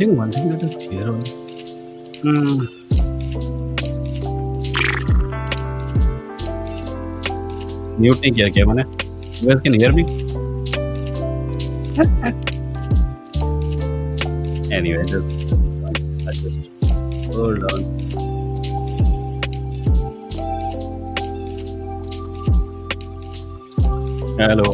think one thing that is clear on Hmm. Mute नहीं किया क्या मैंने? You guys can hear me? Anyway, just hold on. Hello.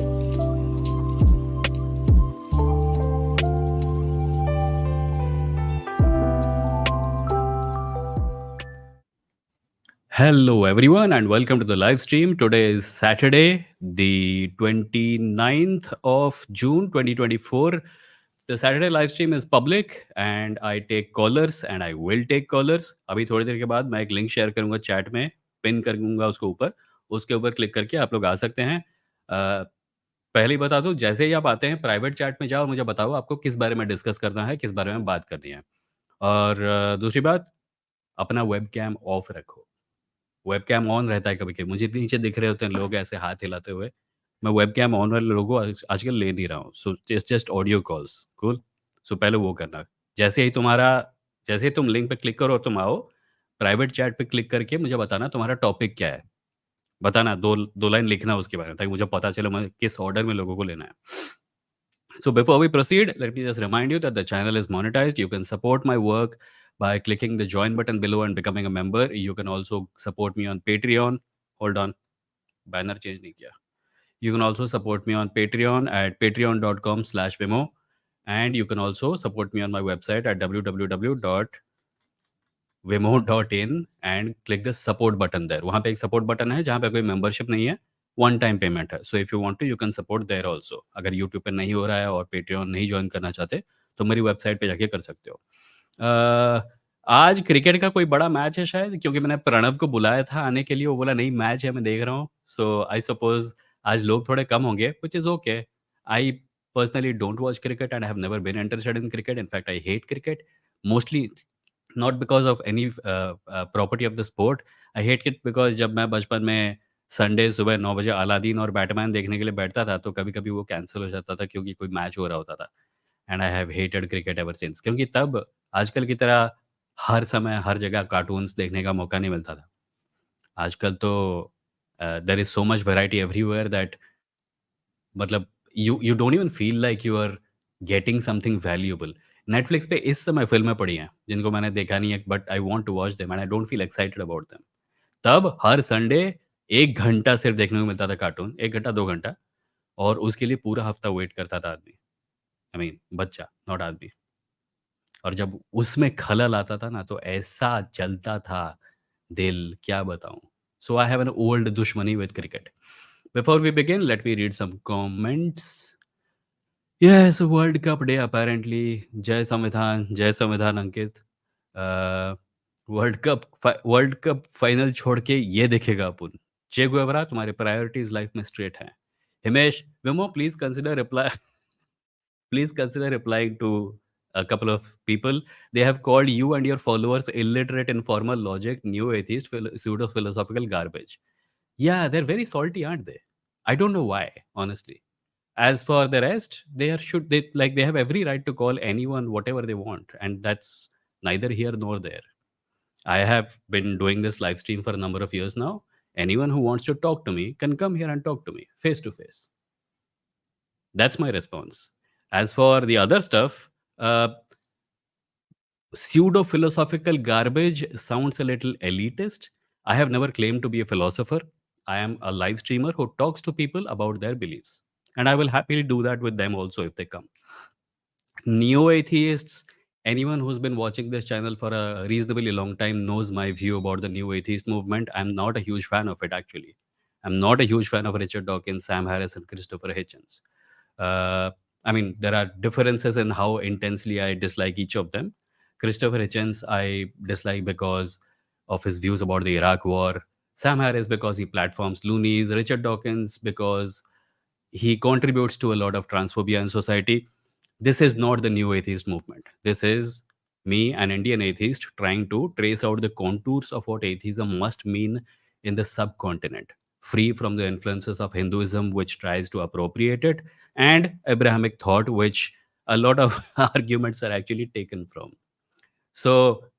Hello, everyone, and welcome to the live stream. Today is Saturday, the 29th of June 2024. The Saturday live stream is public and I take callers and I will take callers. अभी थोड़ी देर के बाद मैं एक link share करूंगा chat में, pin कर दूंगा उसको ऊपर, उसके ऊपर क्लिक करके आप लोग आ सकते हैं। पहले ही बता दूं, जैसे ही आप आते हैं प्राइवेट चैट में जाओ और मुझे बताओ आपको किस बारे में डिस्कस करना है, किस बारे में बात करनी है। और दूसरी बात, अपना वेब कैम ऑफ रखो। वेबकैम ऑन रहता है कभी-कभी, मुझे नीचे दिख रहे होते हैं लोग ऐसे हाथ हिलाते हुए। मैं वेबकैम ऑन वाले लोगों को आजकल ले नहीं रहा हूँ। So it's just audio calls, cool? So पहले वो करना। जैसे ही तुम लिंक पे क्लिक करो और तुम आओ, प्राइवेट चैट पे क्लिक करके मुझे बताना तुम्हारा टॉपिक क्या है। बताना 2 लाइन लिखना उसके बारे में, ताकि मुझे पता चले मैं किस ऑर्डर में लोगों को लेना है। So before we proceed, let me just remind you that the channel is monetized. You can support my work by clicking the join button below and becoming a member. You can also support me on Patreon. Hold on, banner change nahi kiya. You can also support me on Patreon at patreon.com/Vimoh. And you can also support me on my website at www.vimoh.in and click the support button there. वहाँ पे एक support button है जहाँ पे कोई membership नहीं है, one time payment है। So if you want to you can support there also. अगर यूट्यूब पे नहीं हो रहा है और पेट्रियन नहीं ज्वाइन करना चाहते तो मेरी वेबसाइट पे जाके कर सकते हो। आज क्रिकेट का कोई बड़ा मैच है शायद, क्योंकि मैंने प्रणव को बुलाया था आने के लिए, वो बोला नहीं मैच है मैं देख रहा हूँ। सो आई सपोज आज लोग थोड़े कम होंगे, which is okay. I personally don't watch cricket and I have never been interested in cricket. In fact I hate cricket mostly, not because of any property of the sport. I hate it because जब मैं बचपन में Sunday सुबह 9 बजे Aladdin और Batman देखने के लिए बैठता था, तो कभी-कभी वो कैंसल हो जाता था क्योंकि कोई मैच हो रहा होता था। And I have hated cricket ever since, क्योंकि तब आजकल की तरह हर समय, हर जगह कार्टून्स देखने का मौका नहीं मिलता था। आजकल तो there is so much variety everywhere that मतलब you don't even feel like you are getting something valuable. Netflix पे इस समय फ़िल्में पड़ी हैं, जिनको मैंने देखा नहीं है, but I want to watch them and I don't feel excited about them. तब हर संडे 1 घंटा सिर्फ़ देखने को मिलता था कार्टून, 1 घंटा, 2 घंटा, और उसके लिए पूरा हफ़्ता वेट करता था आदमी। आई मीन बच्चा, नॉट आदमी। और जब उसमें खलल आता था ना, तो ऐसा जलता था दिल, क्या बताऊँ। So I have an old दुश्मनी with cricket. Before we begin, let me read some comments. Yes, world cup day apparently. Jai Samvidhan Ankit. Uh, world cup final छोड़ के ये देखेगा अपुन। चे गुएवरा, तुम्हारे प्रायोरिटीज़ लाइफ में स्ट्रेट हैं। हिमेश, विमो please consider replying to a couple of people. They have called you and your followers illiterate, informal logic, new atheist, pseudo philosophical garbage. Yeah, they're very salty, aren't they? I don't know why, honestly. As for the rest, they have every right to call anyone whatever they want, and that's neither here nor there. I have been doing this live stream for a number of years now. Anyone who wants to talk to me can come here and talk to me face to face. That's my response. As for the other stuff, pseudo philosophical garbage sounds a little elitist. I have never claimed to be a philosopher. I am a live streamer who talks to people about their beliefs. And I will happily do that with them also if they come. Neo atheists, anyone who's been watching this channel for a reasonably long time knows my view about the new atheist movement. I'm not a huge fan of it, actually. I'm not a huge fan of Richard Dawkins, Sam Harris, and Christopher Hitchens. Uh, I mean, there are differences in how intensely I dislike each of them. Christopher Hitchens, I dislike because of his views about the Iraq War. Sam Harris, because he platforms loonies. Richard Dawkins, because he contributes to a lot of transphobia in society. This is not the new atheist movement. This is me, an Indian atheist, trying to trace out the contours of what atheism must mean in the subcontinent, free from the influences of Hinduism, which tries to appropriate it, and Abrahamic thought, which a lot of arguments are actually taken from. So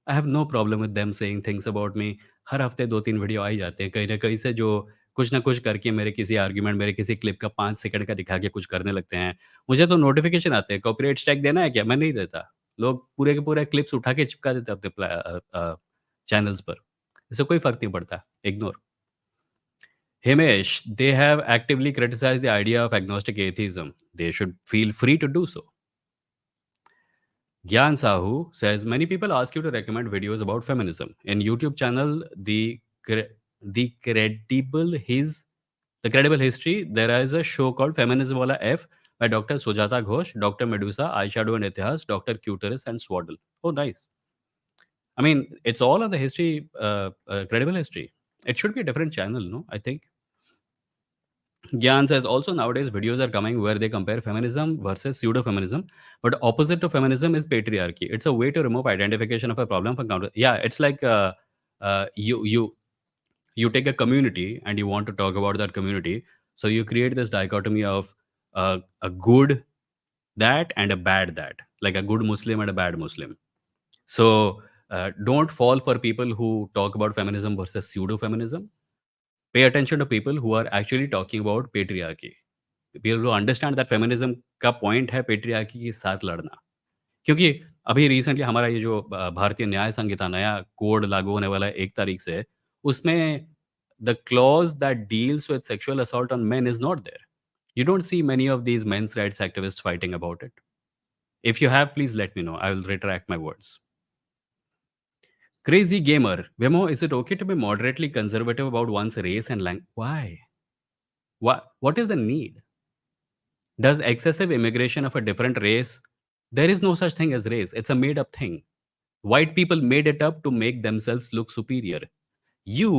I have no problem with them saying things about me. हर हफ्ते 2-3 video आ ही जाते हैं कहीं न कहीं से, जो कुछ ना कुछ करके मेरे किसी आर्गुमेंट, मेरे किसी क्लिप का 5 सेकंड का दिखा के कुछ करने लगते हैं। मुझे तो नोटिफ़िकेशन आते हैं, कॉपीराइट स्ट्राइक देना है क्या? मैं नहीं देता। लोग पूरे के पूरे क्लिप्स उठा के चिपका देते हैं अपने चैनल्स पर। इससे कोई फ़र्क नहीं पड़ता, ignore. Himesh, they have actively criticized the idea of agnostic atheism. They should feel free to do so. Gyan Sahu says many people ask you to recommend videos about feminism. In YouTube channel, the credible history, there is a show called Feminism Wala F by Dr. Sujata Ghosh, Dr. Medusa, Eyeshadow and Itihas, Dr. Cuterus and Swaddle. Oh, nice. I mean, it's all on the history, credible history. It should be a different channel, no? I think. Gyan says also nowadays videos are coming where they compare feminism versus pseudo feminism, but opposite to feminism is patriarchy. It's a way to remove identification of a problem from counter. Yeah, it's like you take a community and you want to talk about that community, so you create this dichotomy of a good that and a bad that, like a good Muslim and a bad Muslim. So don't fall for people who talk about feminism versus pseudo feminism. Pay attention to people who are actually talking about patriarchy. People who understand that feminism का point है patriarchy के साथ लड़ना। क्योंकि अभी recently हमारा ये जो भारतीय न्याय संहिता नया कोड लागू होने वाला है 1 तारीख से, उसमें the clause that deals with sexual assault on men is not there. You don't see many of these men's rights activists fighting about it. If you have, please let me know. I will retract my words. Crazy gamer, Vimoh, is it okay to be moderately conservative about one's race and language? Why? What is the need? Does excessive immigration of a different race? There is no such thing as race. It's a made up thing. White people made it up to make themselves look superior. You,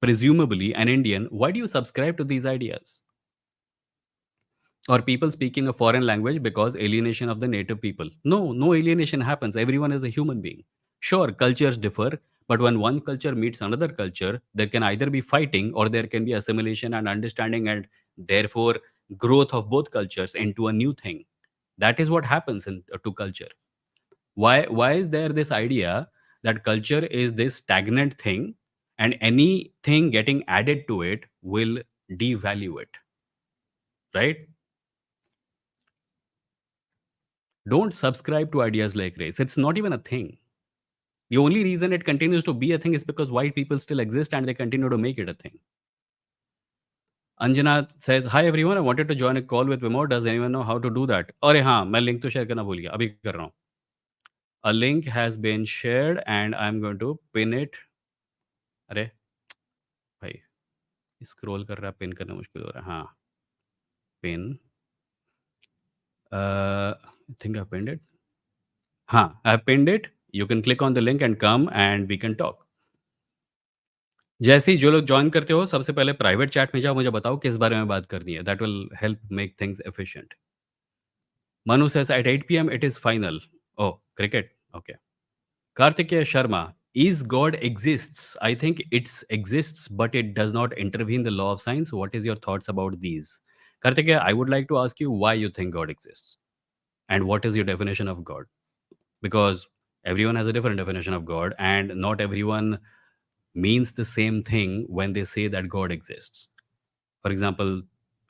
presumably an Indian, why do you subscribe to these ideas? Or people speaking a foreign language because alienation of the native people. No alienation happens. Everyone is a human being. Sure, cultures differ, but when one culture meets another culture, there can either be fighting or there can be assimilation and understanding and therefore growth of both cultures into a new thing. That is what happens to culture. Why is there this idea that culture is this stagnant thing and anything getting added to it will devalue it, right? Don't subscribe to ideas like race. It's not even a thing. The only reason it continues to be a thing is because white people still exist and they continue to make it a thing. Anjana says, "Hi everyone, I wanted to join a call with Vimoh. Does anyone know how to do that?" अरे हाँ, मैं link तो share करना भूल गया, अभी कर रहा हूँ. A link has been shared and I'm going to pin it. अरे भाई, स्क्रॉल कर रहा है, पिन करना मुश्किल हो रहा है. हाँ, pin. I think I pinned it. हाँ, I pinned it. You can click on the link and come and we can talk. जैसे ही जो लोग जॉइन करते हो, सबसे पहले प्राइवेट चैट में जाओ, मुझे बताओ किस बारे में बात करनी है. That will help make things efficient. Manu says at 8 p.m. it is final. Oh, cricket. Okay. Kartikeya Sharma, is God exists? I think it exists, but it does not intervene the law of science. What is your thoughts about these? Kartikeya, I would like to ask you why you think God exists and what is your definition of God? Because everyone has a different definition of God and not everyone means the same thing when they say that God exists. For example,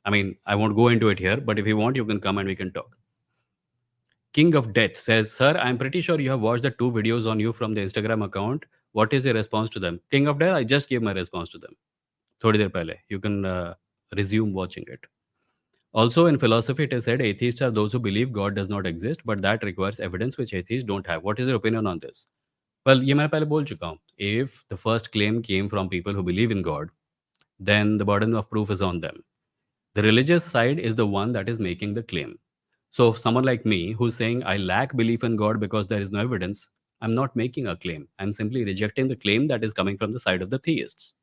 I mean, I won't go into it here, but if you want, you can come and we can talk. King of Death says, "Sir, I'm pretty sure you have watched the 2 videos on you from the Instagram account. What is your response to them?" King of Death, I just gave my response to them. थोड़ी देर पहले. You can resume watching it. Also, in philosophy, it is said atheists are those who believe God does not exist, but that requires evidence which atheists don't have. What is your opinion on this? Well, ये मैं पहले बोल चुका हूँ. If the first claim came from people who believe in God, then the burden of proof is on them. The religious side is the one that is making the claim. So, if someone like me who's saying I lack belief in God because there is no evidence, I'm not making a claim. I'm simply rejecting the claim that is coming from the side of the theists.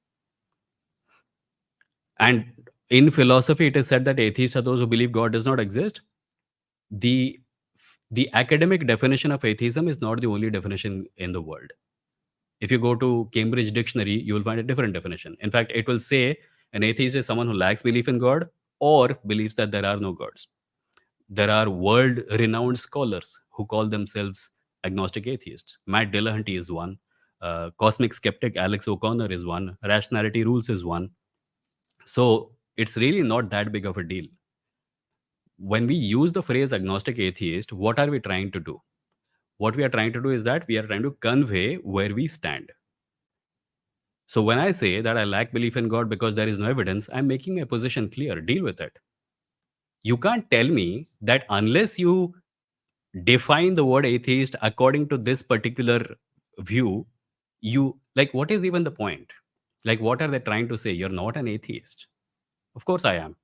And in philosophy, it is said that atheists are those who believe God does not exist. The the academic definition of atheism is not the only definition in the world. If you go to Cambridge Dictionary, you will find a different definition. In fact, it will say an atheist is someone who lacks belief in God or believes that there are no gods. There are world-renowned scholars who call themselves agnostic atheists. Matt Dillahunty is one. Cosmic skeptic Alex O'Connor is one. Rationality Rules is one. So it's really not that big of a deal. When we use the phrase agnostic atheist, what are we trying to do? What we are trying to do is that we are trying to convey where we stand. So when I say that I lack belief in God because there is no evidence, I'm making my position clear. Deal with it. You can't tell me that unless you define the word atheist according to this particular view, you like what is even the point? Like what are they trying to say? You're not an atheist. Of course I am.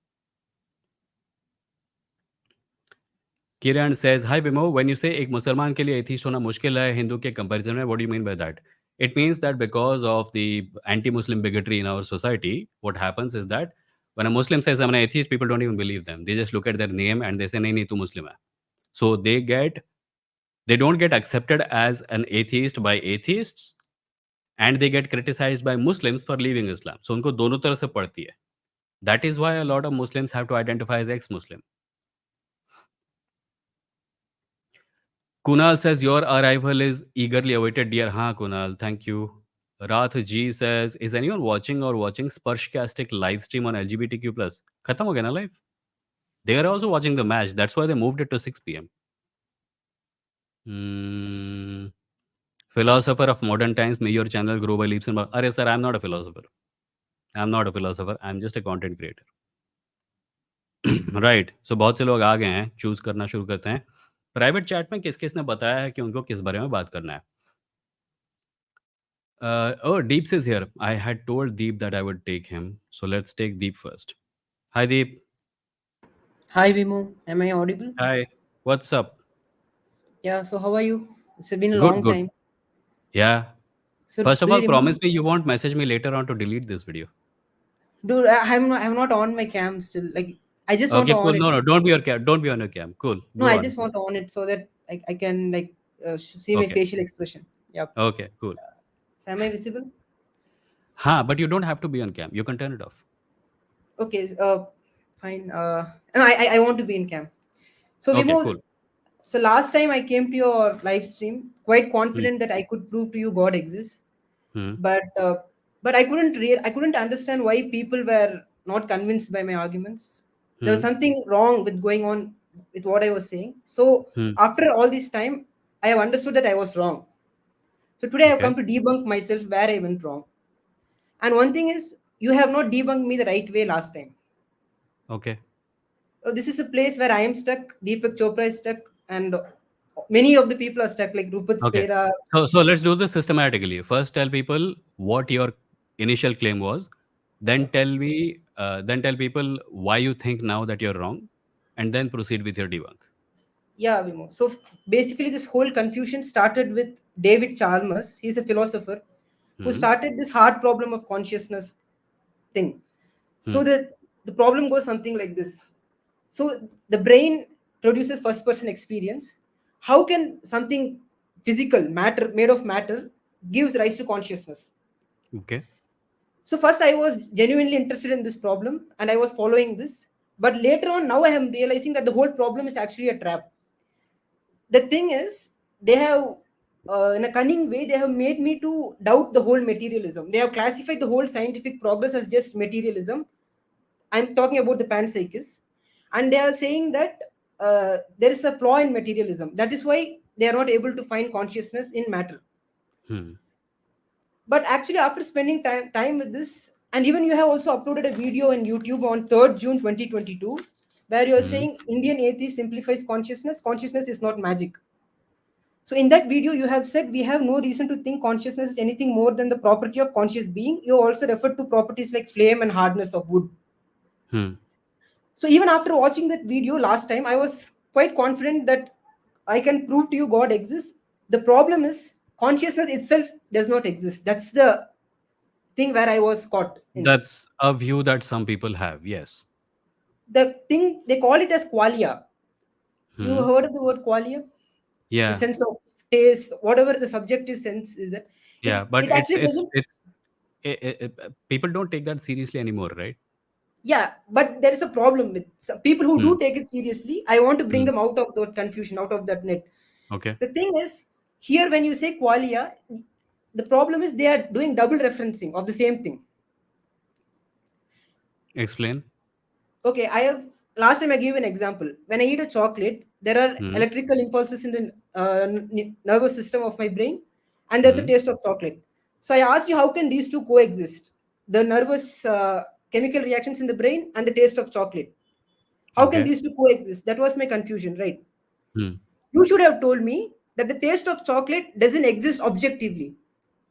Kiran says, "Hi Vimoh, when you say एक मुसलमान के लिए atheist होना मुश्किल है हिंदू के comparison में, what do you mean by that?" It means that because of the anti-Muslim bigotry in our society, what happens is that when a Muslim says I'm an atheist, people don't even believe them. They just look at their name and they say, "नहीं नहीं तू Muslim है." So they don't get accepted as an atheist by atheists and they get criticized by Muslims for leaving Islam. So उनको दोनों तरह से पड़ती है. That is why a lot of Muslims have to identify as ex-Muslim. Kunal says your arrival is eagerly awaited, dear. हाँ Kunal, thank you. Rath G says, is anyone watching Sparshcastic live stream on LGBTQ+? खत्म हो गया ना live? They are also watching the match. That's why they moved it to 6 p.m. Hmm. Philosopher of modern times, may your channel grow by leaps and bounds. अरे sir, I'm not a philosopher. I'm not a philosopher. I'm just a content creator. Right so बहुत से लोग आ गए हैं choose करना शुरू करते हैं प्राइवेट चैट में किस किसने बताया है कि उनको किस बारे में बात करना है oh Deep is here. I had told Deep that I would take him, so let's take Deep first. Hi Deep. Hi Vimoh, am I audible? Hi, what's up? Yeah, so how are you? It's been a Good, long good. time. Yeah, So first of do you all, remember? promise me you won't message me later on to delete this video. Dude, I'm not on my cam still. Like I just want Okay, to cool. on it. No, no, don't be your cam, don't be on your cam. Cool, No, go I on. just want to on it so that I can like see my Okay, facial expression. Yep. okay, cool. So am I visible? Huh, but you don't have to be on cam, you can turn it off. Okay. Fine. No, I want to be in cam. So Okay, Vimoh, cool. so last time I came to your live stream, quite Hmm. confident that I could prove to you God exists. Hmm. But I couldn't understand why people were not convinced by my arguments. There was Hmm. something wrong with going on with what I was saying. So Hmm. after all this time, I have understood that I was wrong. So today I have Okay, come to debunk myself where I went wrong. And one thing is, you have not debunked me the right way last time. okay. So this is a place where I am stuck, Deepak Chopra is stuck, and many of the people are stuck, like Rupert Okay. Spera. So let's do this systematically. First, tell people what your initial claim was. Then tell people why you think now that you're wrong, and then proceed with your debunk. Yeah, Vimo. So basically, this whole confusion started with David Chalmers. He's a philosopher who Hmm. started this hard problem of consciousness thing. Hmm. So the problem goes something like this. So the brain produces first person experience. How can something physical, matter, made of matter, gives rise to consciousness? Okay. So first I was genuinely interested in this problem and I was following this. But later on, now I am realizing that the whole problem is actually a trap. The thing is, they have in a cunning way they have made me to doubt the whole materialism. They have classified the whole scientific progress as just materialism. I'm talking about the panpsychists, and they are saying that there is a flaw in materialism. That is why they are not able to find consciousness in matter. Hmm. But actually, after spending time with this, and even you have also uploaded a video on YouTube on 3rd June 2022, where you are Hmm. saying Indian atheist simplifies consciousness. Consciousness is not magic. So in that video, you have said we have no reason to think consciousness is anything more than the property of conscious being. You also referred to properties like flame and hardness of wood. Hmm. So even after watching that video last time, I was quite confident that I can prove to you God exists. The problem is consciousness itself does not exist. That's the thing where I was caught in. That's a view that some people have. Yes. The thing they call it as qualia. You Hmm. heard of the word qualia? The Yeah. sense of taste, whatever the subjective sense is that Yeah. But it actually doesn't. people don't take that seriously anymore, right? Yeah, but there is a problem with some people who Hmm. do take it seriously. I want to bring Hmm. them out of that confusion, out of that net. Okay. The thing is, here when you say qualia, the problem is they are doing double referencing of the same thing. Explain. Okay, I have last time I gave an example. When I eat a chocolate, there are Hmm. electrical impulses in the nervous system of my brain, and there's a Hmm. taste of chocolate. So I asked you, how can these two coexist? The nervous chemical reactions in the brain and the taste of chocolate. How can Okay. these two coexist? That was my confusion, right? Hmm. You should have told me that the taste of chocolate doesn't exist objectively.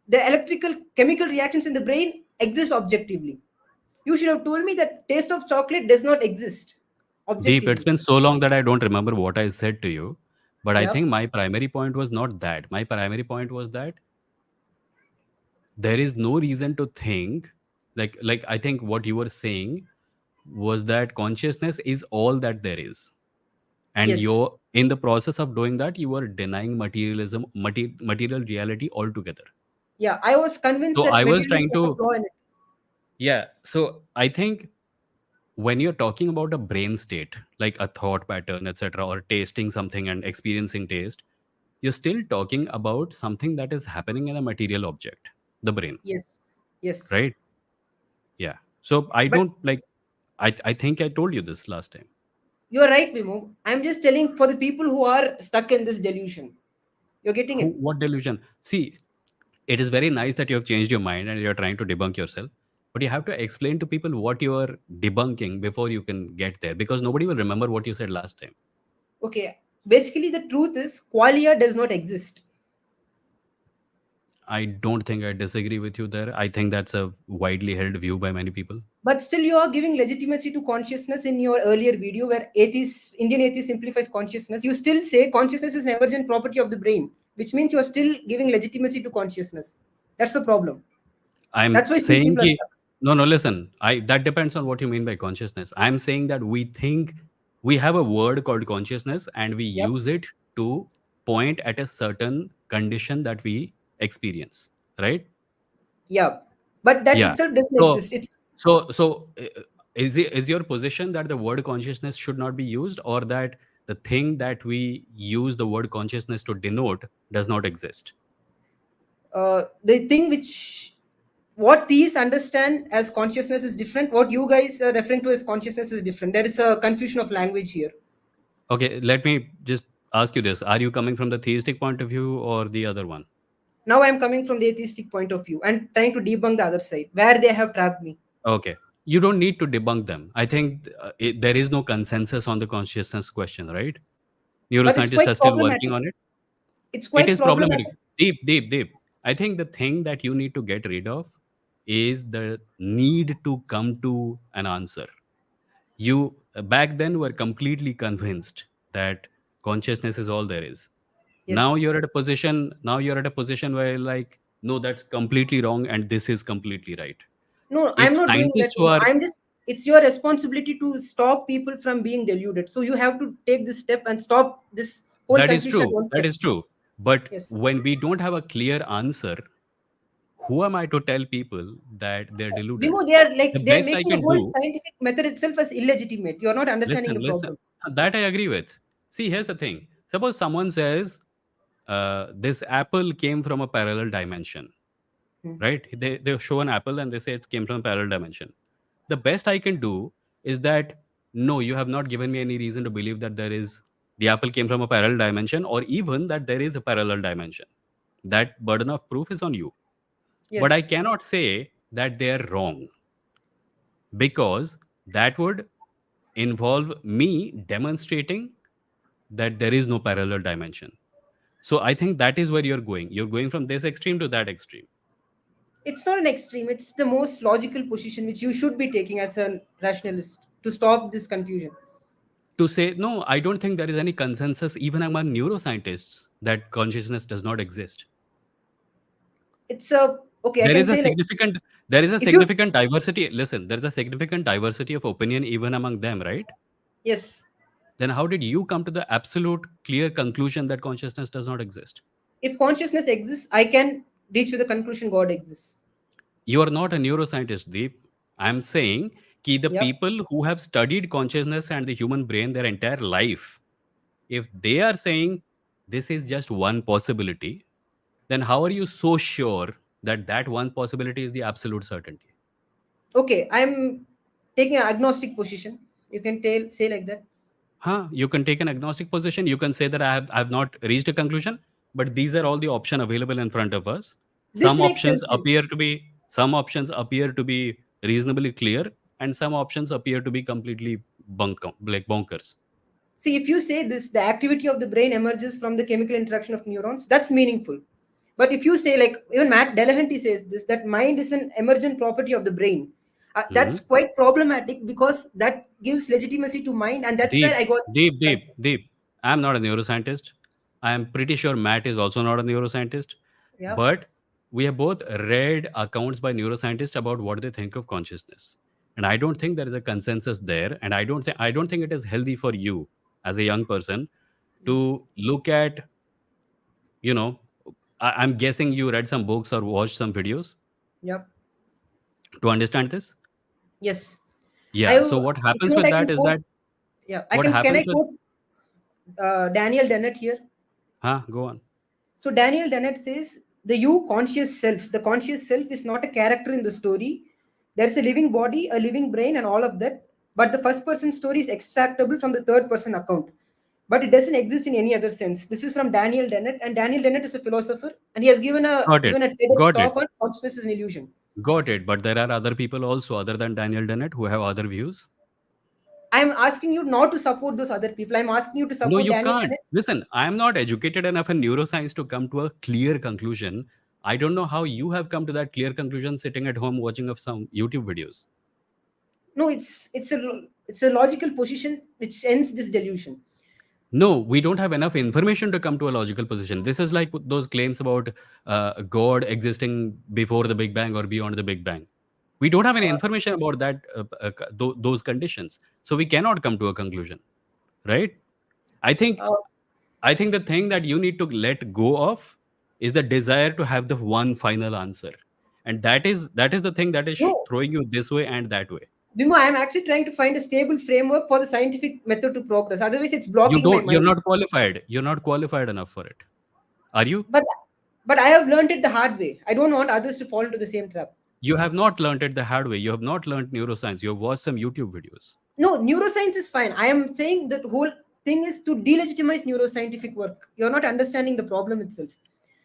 The electrical chemical reactions in the brain exist objectively. You should have told me that taste of chocolate does not exist Deep, it's objectively. been so long that I don't remember what I said to you. But I Yeah. think my primary point was not that. My primary point was that there is no reason to think like I think what you were saying was that consciousness is all that there is. And Yes. you're in the process of doing that, you are denying materialism, material reality altogether. Yeah. I was convinced So that I was materialism trying has a to, flaw in it. yeah. So I think when you're talking about a brain state, like a thought pattern, etc., or tasting something and experiencing taste, you're still talking about something that is happening in a material object, the brain, Yes. Yes. right? Yeah. So I But don't like, I think I told you this last time. you are right, Vimo. I'm just telling for the people who are stuck in this delusion. You're getting Who, it. what delusion? See, it is very nice that you have changed your mind and you're trying to debunk yourself, but you have to explain to people what you are debunking before you can get there, because nobody will remember what you said last time. Okay. Basically, the truth is qualia does not exist. I don't think I disagree with you there. I think that's a widely held view by many people. But still, you are giving legitimacy to consciousness in your earlier video where Indian atheist simplifies consciousness. You still say consciousness is an emergent property of the brain, which means you are still giving legitimacy to consciousness. That's the problem. I'm That's why still saying people are ki, stuck. no, no, listen. I that depends on what you mean by consciousness. I'm saying that we think we have a word called consciousness and we Yep. use it to point at a certain condition that we experience, right? Yeah. But that Yeah. itself doesn't So, exist. It's is your position that the word consciousness should not be used, or that the thing that we use the word consciousness to denote does not exist? the thing which what these understand as consciousness is different. What you guys are referring to as consciousness is different. There is a confusion of language here. Okay, let me just ask you this: are you coming from the theistic point of view or the other one? Now I'm coming from the atheistic point of view and trying to debunk the other side where they have trapped me. Okay, you don't need to debunk them. I think there is no consensus on the consciousness question, right? But it's Neuroscientists quite are still working problematic. on it. It's It quite is problematic. problematic. Deep, deep, deep. I think the thing that you need to get rid of is the need to come to an answer. You back then were completely convinced that consciousness is all there is. Now Yes. you're at a position. Now you're at a position where like, no, that's completely wrong, and this is completely right. No, I'm If not doing that. scientists who No, are, I'm just. It's your responsibility to stop people from being deluded. So you have to take this step and stop this whole that is confusion at true, one that step. is true. But Yes. when we don't have a clear answer, who am I to tell people that they're deluded? Vimo, they are The like they're best I making the can whole do, scientific method itself as illegitimate. You're not understanding listen, the listen, problem. that I agree with. See, here's the thing. Suppose someone says, this apple came from a parallel dimension, Hmm. right? They show an apple and they say it came from a parallel dimension. The best I can do is that, no, you have not given me any reason to believe that the apple came from a parallel dimension, or even that there is a parallel dimension. That burden of proof is on you. But I Yes. cannot say that they are wrong, because that would involve me demonstrating that there is no parallel dimension. So I think that is where you're going. You're going from this extreme to that extreme. It's not an extreme. It's the most logical position which you should be taking as a rationalist to stop this confusion. To say, no, I don't think there is any consensus even among neuroscientists that consciousness does not exist. It's a okay. I There can is a say like significant there is a if you significant diversity. Listen, there is a significant diversity of opinion even among them, right? yes, Then how did you come to the absolute clear conclusion that consciousness does not exist? if consciousness exists, I can reach to the conclusion God exists. You are not a neuroscientist, Deep. I'm saying, कि the Yep. people who have studied consciousness and the human brain their entire life, if they are saying this is just one possibility, then how are you so sure that that one possibility is the absolute certainty? Okay, I'm taking an agnostic position. You can tell say like that. Huh? You can take an agnostic position. You can say that I have not reached a conclusion, but these are all the options available in front of us. This Some makes options sense. appear to be some options appear to be reasonably clear, and some options appear to be completely like bonkers. See, if you say this, the activity of the brain emerges from the chemical interaction of neurons, that's meaningful. But if you say, like even Matt Delahanty says this, that mind is an emergent property of the brain, Hmm? that's quite problematic because that gives legitimacy to mind, and that's where Deep, I got deep, deep, confused. deep. I'm not a neuroscientist. I am pretty sure Matt is also not a neuroscientist. Yeah. But we have both read accounts by neuroscientists about what they think of consciousness. And I don't think there is a consensus there. And I don't think it is healthy for you as a young person to look at, you know, I'm guessing you read some books or watched some videos Yeah. to understand this. Yes. Yeah. So what If you happens want, with I that can is quote. that Yeah, I what can happens I with, quote Daniel Dennett here? huh? Go on. So Daniel Dennett says the you conscious self, the conscious self is not a character in the story. There's a living body, a living brain, and all of that. But the first person story is extractable from the third person account. But it doesn't exist in any other sense. This is from Daniel Dennett, and Daniel Dennett is a philosopher, and he has given a Got it. even a TEDx Got it. talk on consciousness is an illusion. Got it. But there are other people also, other than Daniel Dennett, who have other views. I'm asking you not to support those other people. I'm asking you to No, support you Daniel can't. Dennett. Listen, I am not educated enough in neuroscience to come to a clear conclusion. I don't know how you have come to that clear conclusion sitting at home watching of some YouTube videos. No, it's a logical position which ends this delusion. No, we don't have enough information to come to a logical position. This is like those claims about God existing before the Big Bang or beyond the Big Bang. We don't have any Uh, information about that, those conditions. So we cannot come to a conclusion, right? I think uh, I think the thing that you need to let go of is the desire to have the one final answer. And that is the thing that is no, throwing you this way and that way. Vimoh, I'm actually trying to find a stable framework for the scientific method to progress. Otherwise, it's You blocking my don't you're mind. not qualified. You're not qualified enough for it. Are you? But but I have learned it the hard way. I don't want others to fall into the same trap. You have not learned it the hard way. You have not learned neuroscience. You have watched some YouTube videos. No, neuroscience is fine. I am saying that whole thing is to delegitimize neuroscientific work. You're not understanding the problem itself.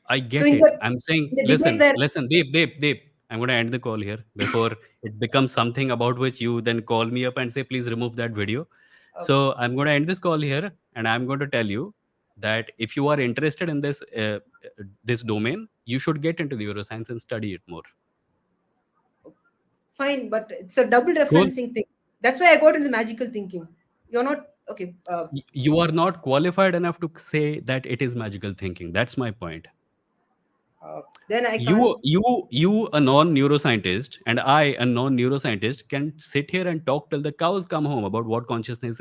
I So get it. I'm in saying, the debate listen, where listen, Deep. I'm going to end the call here before it becomes something about which you then call me up and say, please remove that video. okay, So I'm going to end this call here, and I'm going to tell you that if you are interested in this domain, you should get into neuroscience and study it more. fine, but it's a double Cool. referencing thing. That's why I got into magical thinking. You're not okay. You are not qualified enough to say that it is magical thinking. That's my point. Then I can't. You a non-neuroscientist and I a non-neuroscientist can sit here and talk till the cows come home about what consciousness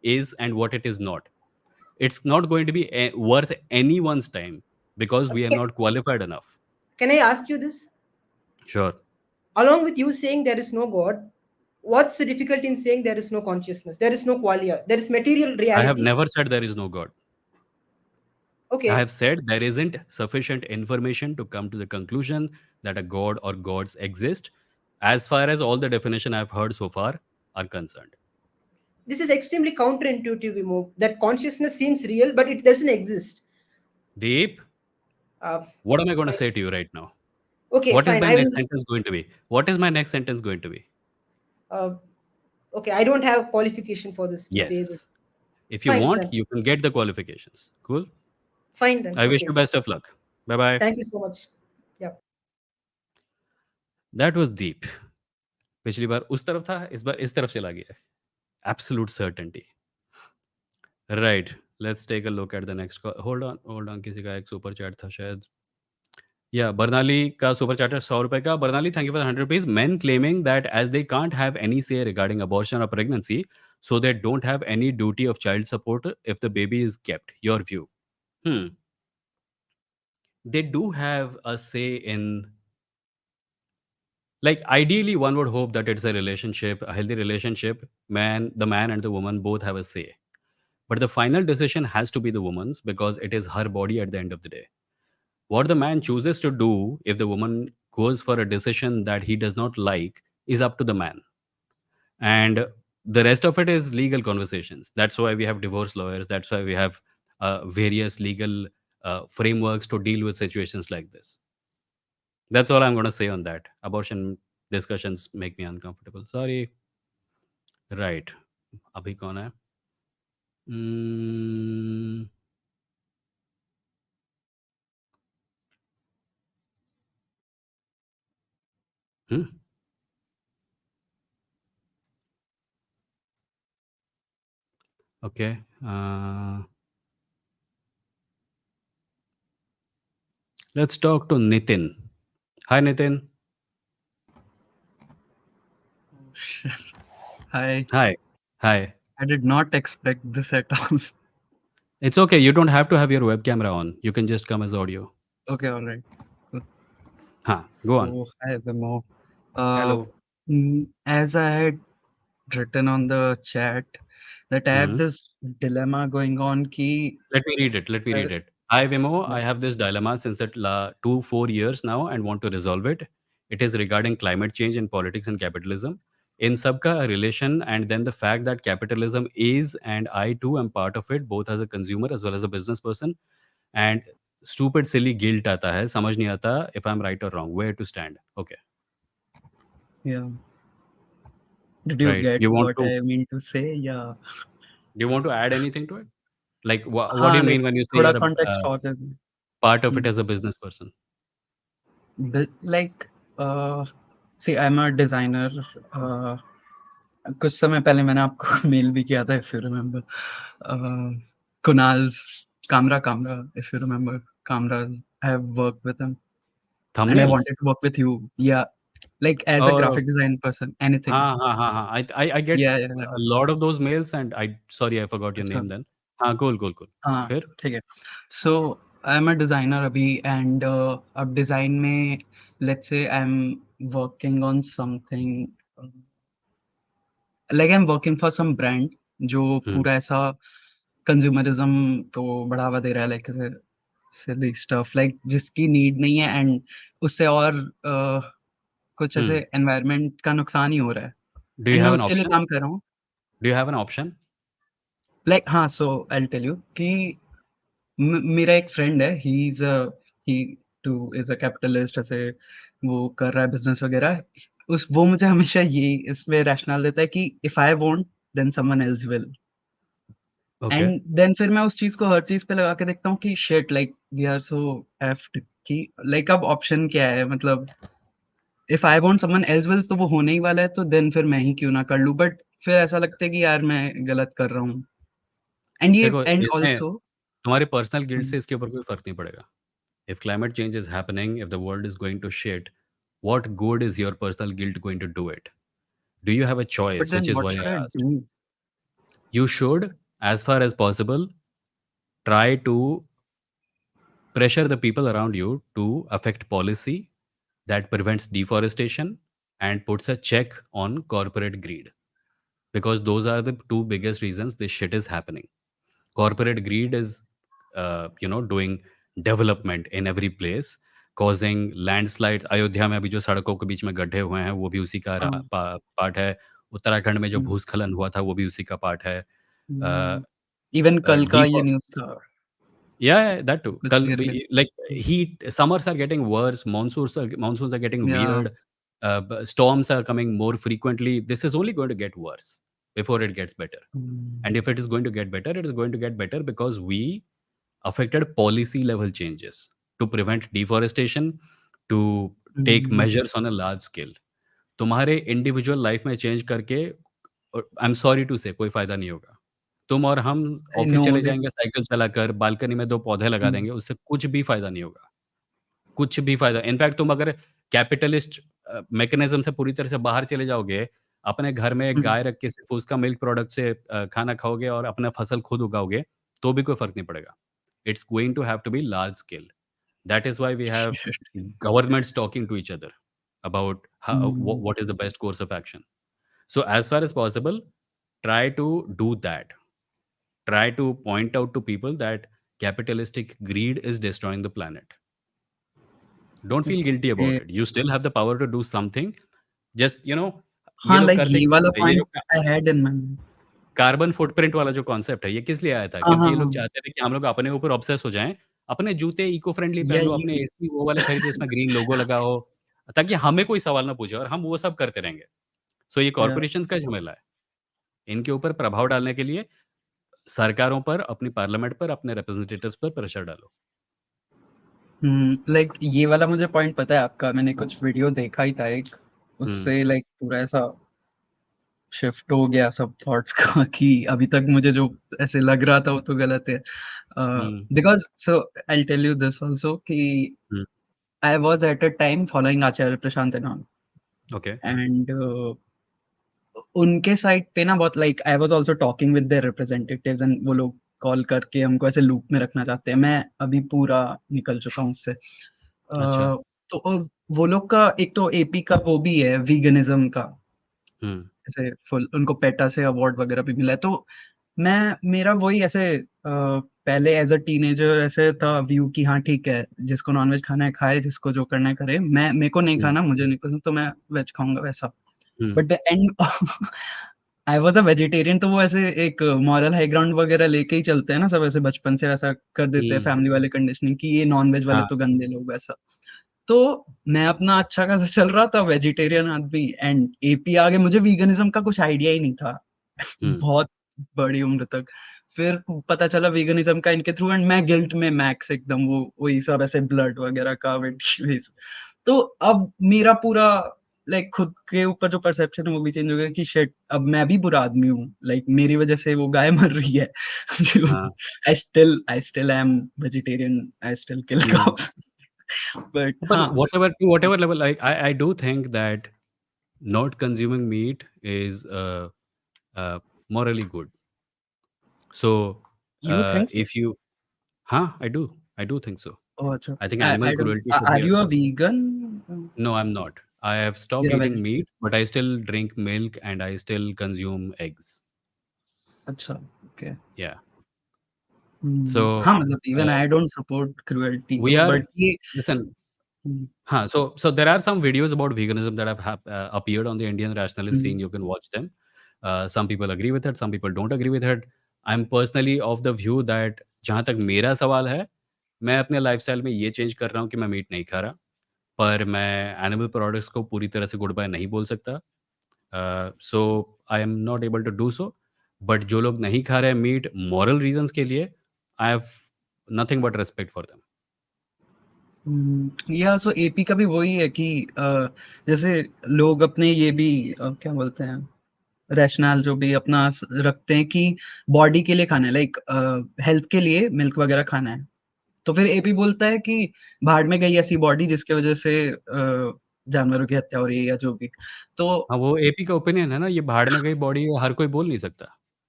is and what it is not. It's not going to be worth anyone's time because we are Can, not qualified enough. can I ask you this? Sure. Along with you saying there is no God, what's the difficulty in saying there is no consciousness? There is no qualia. There is material I have reality. never said there is no God. I have Okay, said there isn't sufficient information to come to the conclusion that a God or gods exist as far as all the definition I've heard so far are concerned. this is extremely counterintuitive, Vimoh, that consciousness seems real, but it doesn't exist. Deep, Uh, what am I going to fine. say to you right now? Okay, What is fine. my I next will. sentence going to be? What is my next sentence going to be? Uh, okay, I don't have qualification for this to say Yes. this. If you Fine want, then. you can get the qualifications. Cool. Fine then. I wish you Okay. best of luck. Bye bye. Thank you so much. Yeah. That was deep. पिछली बार उस तरफ था, इस बार इस तरफ चला गया. Absolute certainty. Right. Let's take a look at the next call. Hold on. किसी का एक सुपर चैट था शायद. Yeah, Barnali ka super chatter ₹100 ka. Barnali, thank you for the ₹100. Men claiming that as they can't have any say regarding abortion or pregnancy, so they don't have any duty of child support if the baby is kept. Your view? Hmm. They do have a say in Like ideally, one would hope that it's a relationship, a healthy relationship. The man and the woman both have a say, but the final decision has to be the woman's because it is her body at the end of the day. What the man chooses to do if the woman goes for a decision that he does not like is up to the man, and the rest of it is legal conversations. That's why we have divorce lawyers. That's why we have various legal frameworks to deal with situations like this. That's all I'm going to say on that. Abortion discussions make me uncomfortable. Sorry. Right. अभी कौन है? Hmm. Hmm. Okay. Let's talk to Nitin. Hi, Nitin. Hi, Hi. Hi. I did not expect this at all. It's okay. You don't have to have your web camera on. You can just come as audio. Okay, all right. Cool. Huh. Go on. So, hi, Vimoh. Uh, Hello. as I had written on the chat, that I have Hmm. this dilemma going on ki, Let me read it. Let me uh, read it. Hi, Vimoh. yeah, I have this dilemma since 4 years now and want to resolve it. It is regarding climate change in politics and capitalism. In Sabka, a relation, and then the fact that capitalism is, and I too am part of it, both as a consumer as well as a business person. And stupid, silly guilt आता है, समझ नहीं आता if I'm right or wrong, where to stand. Okay, yeah. Did you right. get You want what to? I mean to say? Yeah. Do you want to add anything to it? Like, what do हाँ, you like mean when you say थोड़ा you're a context और दे part of it दूँ. as a business person? Like, uh, see, I'm a designer. Uh, कुछ समय पहले मैंने आपको mail भी किया था, if you remember. Kunal's Kamra, if you remember. Kamra's, I have worked with him, and I Thumbnail? wanted to work with you. Yeah, like as a Oh, graphic design person, anything. हाँ. I get Yeah, yeah, a lot of those mails, and sorry, I forgot your अच्छा, name then. हाँ, cool. हाँ, फिर? ठीक है. So I'm a designer अभी, and अब design में, let's say I'm working on something. Like I'm working for some brand जो हम्म, पूरा ऐसा कंज्यूमरिज्म को बढ़ावा दे रहा है, लाइक सिली स्टफ, लाइक जिसकी नीड नहीं है, एंड उससे और कुछ ऐसे हम्म. एनवायरनमेंट का नुकसान ही हो रहा है, Do you एंड मैं have an उसके लिए option? काम कर रहा हूँ. Do you have an option? Like हाँ, सो आई विल टेल यू कि मेरा एक फ्रेंड है, ही टू इज अ कैपिटलिस्ट, ऐसे वो कर रहा है बिजनेस वगैरह. उस वो मुझे हमेशा ये इसमें रैशनल देता है कि if I won't then someone else will. Okay. And then फिर मैं उस चीज़ को हर चीज़ पे लगा के देखता हूँ कि shit, like we are so effed कि लाइक अब ऑप्शन क्या है, मतलब if I want someone else will तो वो होने ही वाला है, तो देन फिर मैं ही क्यों ना कर लूँ, बट फिर ऐसा लगता है कि यार मैं गलत कर रहा हूँ. एंड ये देखो, एंड इसमें आल्सो तुम्हारे पर्सनल गिल्ट से इसके ऊपर कोई फर्क नहीं पड़ेगा. If climate change is happening, if the world is going to shit, what good is your personal guilt going to do it? Do you have a but choice? Then Which is what why I should I asked. Do? You should, as far as possible, try to pressure the people around you to affect policy that prevents deforestation and puts a check on corporate greed, because those are the two biggest reasons this shit is happening. Corporate greed is doing development in every place, causing landslides. Ayodhya में अभी जो सड़कों के बीच में गड्ढे हुए हैं वो भी उसी का हाँ. पार्ट है. उत्तराखंड में जो भूस्खलन हुआ था वो भी उसी का पार्ट है. इवन कल का डीप ये न्यूज़ था, Yeah, that too. कुछ गिर गए. Like heat, summers are getting worse. Monsoons are getting या. weird. Storms are coming more frequently. This is only going to get worse before it gets better. And if it is going to get better, it is going to get better because we affected policy level changes to prevent deforestation, to take measures on a large scale. तुम्हारे individual life में change करके, I am sorry to से, कोई फायदा नहीं होगा. तुम और हम आई ऑफिस नो, चले लाइक जाएँगे साइकिल चलाकर, बालकनी में 2 पौधे लगा देंगे, उससे कुछ भी फ़ायदा नहीं होगा, कुछ भी फ़ायदा. इनफैक्ट तुम अगर कैपिटलिस्ट मैकेनिज़्म से पूरी तरह से बाहर चले जाओगे, अपने घर में एक गाय रख के सिर्फ़ उसका मिल्क प्रोडक्ट से खाना खाओगे और अपना फसल खुद उगाओगे, तो भी कोई फ़र्क नहीं पड़ेगा. It's going to have to be large scale. That is why we have governments talking to each other. about how hmm, what is the best course of action. So as far as possible, try to do that. Try to point out to people that capitalistic greed is destroying the planet. Don't feel guilty okay. about it. You still have the power to do something. Just ये हाँ, लोग like करते ये क्या वाला थे, ये point लोग I had in mind. Carbon footprint वाला जो कॉन्सेप्ट है, ये किस लिए आया था? हाँ, क्योंकि हाँ, ये लोग हाँ। चाहते थे कि हम लोग अपने ऊपर ऑब्सेस हो जाएँ, अपने जूते इको फ्रेंडली या पहनो, अपने ये एसी वो वाले खरीदो जिसमें ग्रीन लोगो लगा हो, ताकि हमें कोई सवाल ना पूछे और हम वो सब करते रहेंगे। सो ये या कॉर्पोरेशंस का झमेला है। इनके ऊपर प्रभाव डालने के लिए सरकारों पर, अपनी पार्लियामेंट पर, अपने रिप्रेजेंटेटिव्स पर प्रेशर डालो। लाइक ये वाला मुझे पॉइंट पता है आपका, मैंने कुछ वीडियो देखा ही था एक, हुँ, उससे लाइक पूरा ऐसा शिफ्ट हो गया सब थॉट्स का कि अभी तक मुझे जो ऐसे लग रहा था वो तो गलत है। Hmm, because so I will tell you this also कि hmm, I was at a time following Acharya Prashant and okay, and उनके साइड पे ना बहुत like I was also talking with their representatives and वो लोग कॉल करके हमको ऐसे लूप में रखना चाहते हैं। मैं अभी पूरा निकल चुका हूँ उससे। अच्छा, तो वो लोग का एक तो एपी का वो भी है वीगनिज़्म का, हुँ, ऐसे फुल उनको पेटा से अवार्ड वगैरह भी मिला है। तो मैं मेरा वही ऐसे पहले एज़ अ टीनेजर ऐसे था व्यू कि हाँ, ठीक है, जिसको नॉन-वेज खाना है खाए, जिसको जो करना है करे। मेरे को नहीं हुँ, खाना, मुझे नहीं पसंद तो मैं वेज खाऊँगा वैसा। हुँ, but the and I was a vegetarian तो वो ऐसे एक मॉरल हाई ग्राउंड वगैरह लेके ही चलते हैं ना सब ऐसे बचपन से वैसा कर देते हैं हुँ, फैमिली वाले कंडीशनिंग कि ये नॉन-वेज वाले हाँ, तो गंदे लोग वैसा। तो मैं अपना अच्छा खासा चल रहा था वेजिटेरियन आदमी एंड एपी आ गए, मुझे वीगनिज़्म का कुछ आइडिया ही नहीं था हुँ, बहुत बड़ी उम्र तक। फिर पता चला वीगनिज़्म का इनके थ्रू एंड मैं गिल्ट में मैक्स एकदम वो वही सब ऐसे ब्लड वगैरह का तो अब मेरा पूरा लाइक खुद के ऊपर जो परसेप्शन है वो भी चेंज हो गया कि शिट अब मैं भी बुरा आदमी हूँ। लाइक मेरी वज़ह से वो गाय मर रही है। जो हाँ, I still am vegetarian, I still kill hmm. Cows but But हाँ। whatever level, like I do think that not consuming meat is uh, morally good. So You think so? if you, huh, I do think so. Oh, अच्छा. I think I animal don't cruelty should are be. you a vegan? No, I'm not. I have stopped You're a eating vegetarian. meat, but I still drink milk and I still consume eggs. अच्छा, okay. Yeah. So हाँ, मतलब even uh, I don't support cruelty we तो are, but ये listen. Hmm, Huh, so there are some videos about veganism that have appeared on the Indian rationalist hmm, scene. You can watch them. Some people agree with it, some people don't agree with it. I'm personally of the view that जहाँ तक मेरा सवाल है, मैं अपने lifestyle में ये change कर रहा हूँ कि मैं मीट नहीं खा रहा। पर मैं एनिमल प्रोडक्ट्स को पूरी तरह से गुड बाय नहीं बोल सकता। So I am not able to do so. But जो लोग नहीं खा रहे हैं मीट मॉरल रीज़न्स के लिए, I have nothing but respect for them. या सो एपी का भी वही है कि जैसे लोग अपने ये भी क्या बोलते हैं रैशनल जो भी अपना रखते हैं कि बॉडी के लिए खाना है लाइक हेल्थ के लिए मिल्क वगैरह खाना है। तो फिर एपी बोलता है कि भाड़ में गई ऐसी बॉडी जिसकी वजह से जानवरों की हत्या हो रही है या जो भी। तो हाँ, वो एपी का ओपिनियन है ना, ये भाड़ में गई बॉडी हर कोई बोल नहीं सकता।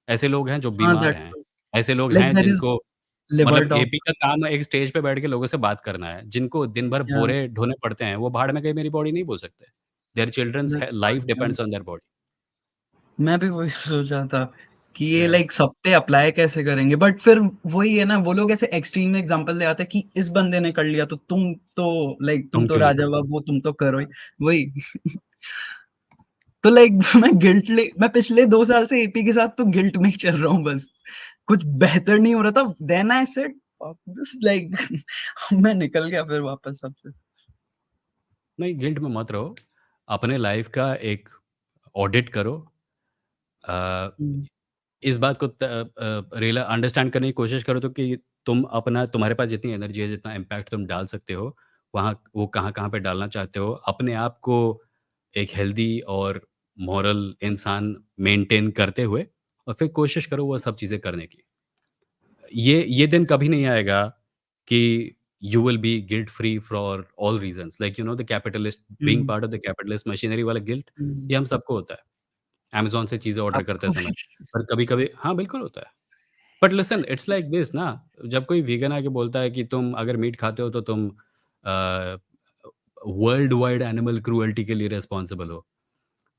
ऐसे लोग हैं जो हाँ, बीमार दैट्स हैं, ट्रू। ऐसे लोग लाइक हैं देयर इज़ जिनको लिबर मतलब डॉग एपी का काम है एक स्टेज पे बैठ के लोगों से बात करना है। जिनको दिन भर या बोरे ढोने पड़ते हैं, वो भाड़ में गई मेरी बॉडी नहीं बोल सकते। Their children's that's life good या डिपेंड्स ऑन देयर बॉडी। मैं भी वही सोच रहा था कि ये या लाइक सब पे अप्लाई कैसे करेंगे? बट फिर वही है ना, वो लोग ऐसे एक्सट्रीम एग्ज़ाम्पल ले आते हैं कि इस बंदे ने कर लिया तो तुम तो लाइक तुम तुम तो क्यों नहीं कर राजा सकते? बाबू तुम तो करो ही। वही तो लाइक मैं पिछले 2 साल से एपी के साथ तो गिल्ट में ही चल रहा हूँ बस। कुछ बेहतर नहीं हो रहा था, then I said fuck this like मैं निकल गया फिर वापस सबसे। नहीं, गिल्ट में मत रहो। अपने लाइफ का एक ऑडिट करो। अ, हुँ, इस बात को रियला अंडरस्टैंड करने की कोशिश करो तो कि तुम्हारे पास जितनी एनर्जी है, जितना इम्पैक्ट तुम डाल सकते हो, वहाँ वो कहाँ-कहाँ पे डालना चाहते हो। अपने आप को एक हेल्दी और मॉरल इंसान मेंटेन करते हुए और फिर कोशिश करो वो सब चीज़ें करने की। ये दिन कभी नहीं आएगा कि you will be guilt free for all reasons like the capitalist being hmm, part of the capitalist machinery वाला गिल्ट, हुँ। ये हम सबको होता है। अमेज़न से चीज़ें ऑर्डर करते आपको समय। भी पर कभी-कभी हाँ, बिल्कुल होता है। But listen it's like this ना, जब कोई वीगन आके बोलता है कि तुम अगर मीट खाते हो तो तुम वर्ल्ड वाइड एनिमल क्रूअल्टी के लिए रिस्पॉन्सिबल हो।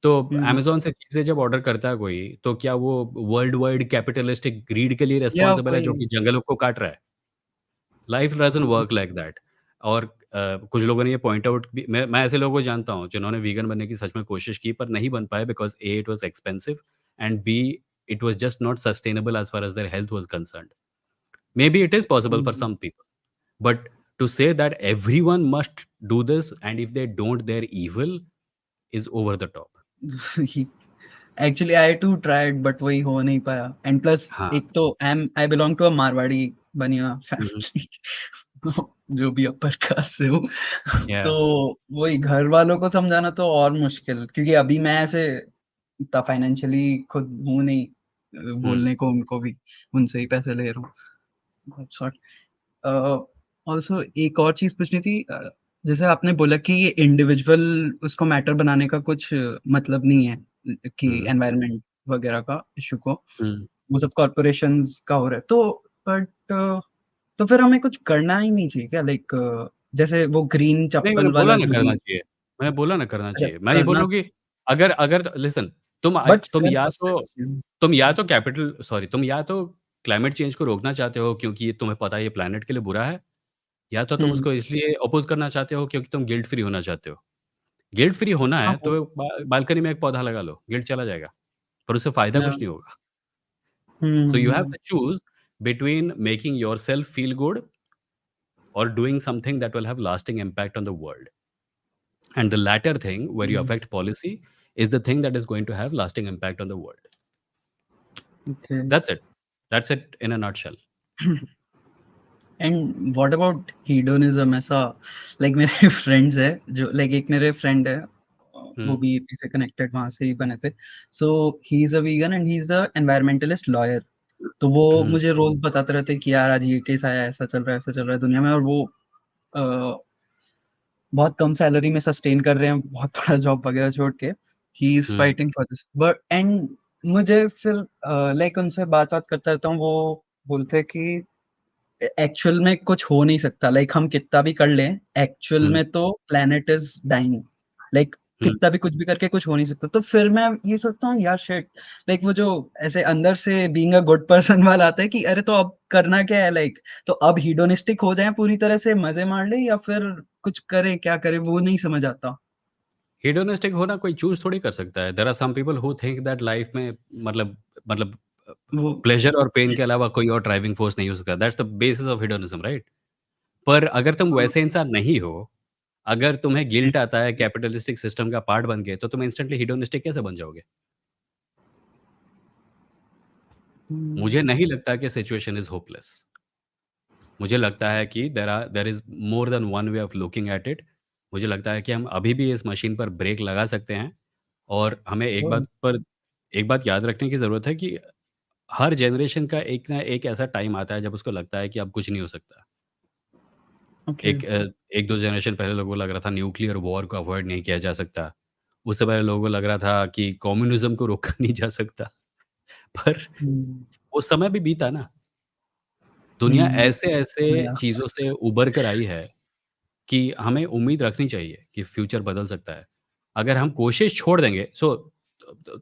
तो हम्म, अमेज़न से चीज़ें जब ऑर्डर करता है कोई, तो क्या वो वर्ल्ड वाइड कैपिटलिस्टिक ग्रीड के लिए या रिस्पॉन्सिबल है कोई जो कि जंगलों को काट रहा है? Life doesn't work like that. और कुछ लोगों ने ये पॉइंट आउट भी, मैं ऐसे लोगों को जानता हूँ जिन्होंने वीगन बनने की सच में कोशिश की पर नहीं बन पाए because A it was expensive and B it was just not sustainable as far as their health was concerned. Maybe it is possible for hmm, some people, but to say that everyone must do this and if they don't, they're evil is over the top. Actually I too tried but वही हो नहीं पाया and plus हाँ। एक तो I belong to a Marwari Bania hmm, hmm. Family जो भी upper caste से हूँ तो Yeah. वही घर वालों को समझाना तो और मुश्किल क्योंकि अभी मैं ऐसे इतना फाइनेंशियली खुद हूँ नहीं हुँ, बोलने को उनको भी उनसे ही पैसे ले रहा हूँ सॉर्ट ऑल्सो एक और चीज पूछनी थी जैसे आपने बोला कि ये इंडिविजुअल उसको मैटर बनाने का कुछ मतलब नहीं है कि हुँ, एनवायरनमेंट वगैरह का इशू को हुँ। वो सब कॉर्पोरेशंस का हो रहा है तो बट तो फिर हमें कुछ करना ही नहीं चाहिए क्या लाइक जैसे वो ग्रीन नहीं, मैंने चप्पल बोला वाला ना जो करना भी चाहिए। मैंने बोला ना करना अच्छा चाहिए। मैं ये बोल करना रहा हूँ कि अगर अगर लिसन बट तुम सिर्फ या और तो सिर्फ तुम या तो क्लाइमेट चेंज को रोकना चाहते हो क्योंकि ये तुम्हें पता है ये प्लैनेट के लिए बुरा है, या तो तुम हम्म उसको इसलिए अपोज़ करना चाहते हो क्योंकि तुम गिल्ट फ्री होना चाहते हो। गिल्ट फ्री होना हाँ है हो तो बालकनी में एक पौधा लगा लो, गिल्ट चला जाएगा, पर उससे फ़ायदा सकता है कुछ नहीं होगा। So you have hmm to choose between making yourself feel good or doing something that will have lasting impact on the world. And the latter thing, where you affect policy, is the thing that is going to have lasting impact on the world. Okay That's it. That's it in a nutshell. And what about hedonism ऐसा like मेरे friends है जो like एक मेरे friend है वो हुँ, भी AP से कनेक्टेड वहां से ही बने थे so he is a vegan and he is a environmentalist lawyer तो वो हुँ, मुझे रोज बताते रहते हैं कि यार आज ये केस आया ऐसा चल रहा है ऐसा चल रहा है दुनिया में और वो बहुत कम सैलरी में सस्टेन कर रहे हैं बहुत बड़ा जॉब वगैरह छोड़ के he is hmm, fighting for this but and मुझे फिर लाइक उनसे बात बात करता रहता हूँ वो बोलते हैं कि एक्चुअल में कुछ हो नहीं सकता लाइक हम कितना भी कर लें एक्चुअल हुँ, में तो प्लेनेट इज डाइंग लाइक हुँ। कितना भी कुछ भी करके कुछ हो नहीं सकता तो फिर मैं ये सोचता हूँ यार शिट लाइक वो जो ऐसे अंदर से बीइंग अ गुड पर्सन वाला आता है कि अरे तो अब करना क्या है लाइक तो अब हीडोनिस्टिक हो जाए पूरी तरह से मजे मार ले या फिर कुछ करें क्या करें वो नहीं समझ आता हेडोनिस्टिक होना कोई चूज़ थोड़ी कर सकता है। There are some people who think that life में मतलब वो प्लेज़र और पेन के अलावा कोई और ड्राइविंग फ़ोर्स नहीं हो सकता। That's the basis of hedonism, right? पर अगर तुम वैसे इंसान नहीं हो, अगर तुम्हें गिल्ट आता है कैपिटलिस्टिक सिस्टम का पार्ट बन के, तो तुम इंस्टेंटली हेडोनिस्टिक कैसे बन जाओगे? मुझे नहीं लगता कि सिचुएशन इज़ होपलेस। मुझे लगता है कि there is more than one way of looking at it. मुझे लगता है कि हम अभी भी इस मशीन पर ब्रेक लगा सकते हैं और हमें एक बात याद रखने की ज़रूरत है कि हर जनरेशन का एक ना एक ऐसा टाइम आता है जब उसको लगता है कि अब कुछ नहीं हो सकता। ओके 1-2 जनरेशन पहले लोगों को लग रहा था न्यूक्लियर वॉर को अवॉइड नहीं किया जा सकता। उससे पहले लोगों को लग रहा था कि कम्युनिज़्म को रोका नहीं जा सकता। पर वो समय भी बीता ना। दुनिया ऐसे-ऐसे नया चीज़ों से उभर कर आई है कि हमें उम्मीद रखनी चाहिए कि फ्यूचर बदल सकता है। अगर हम कोशिश छोड़ देंगे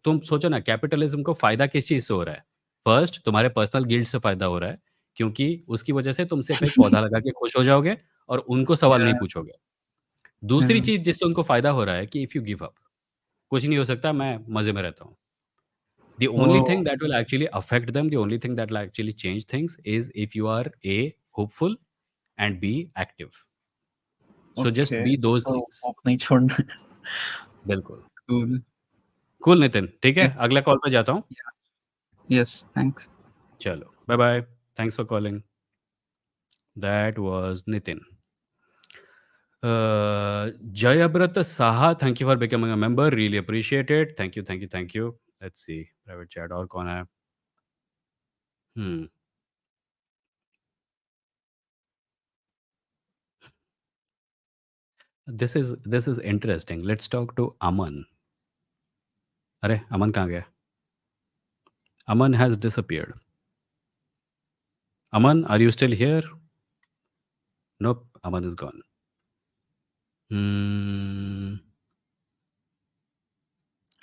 तुम सोचो ना कैपिटलिज़्म को फ़ायदा किस चीज़ से हो रहा है? फर्स्ट तुम्हारे पर्सनल गिल्ट से फ़ायदा हो रहा है, क्योंकि उसकी वजह से तुम सिर्फ़ एक पौधा लगा के खुश हो जाओगे और उनको सवाल नहीं या पूछोगे। दूसरी चीज़ जिससे उनको फ़ायदा हो रहा है कि इफ यू गिव अप, कुछ नहीं हो सकता, मैं मज़े में रहता हूँ। The only oh thing that will actually affect them, the only thing that will actually change things is if you are A, hopeful and B, active. So just okay be those so things. Hope नहीं छोड़ना बिल्कुल। Cool cool Nitin, ठीक है? अगला call पे जाता हूँ। Yes thanks चलो, bye-bye. Thanks for calling. That was Nitin. Jayabrata Saha, thank you for becoming a member. Really appreciate it. Thank you, thank you, thank you. Let's see, private chat और कौन है? Hmm. This is interesting. Let's talk to Aman. अरे! अमन कहाँ गया? Aman has disappeared. Aman, are you still here? Nope, Aman is gone. Hmm.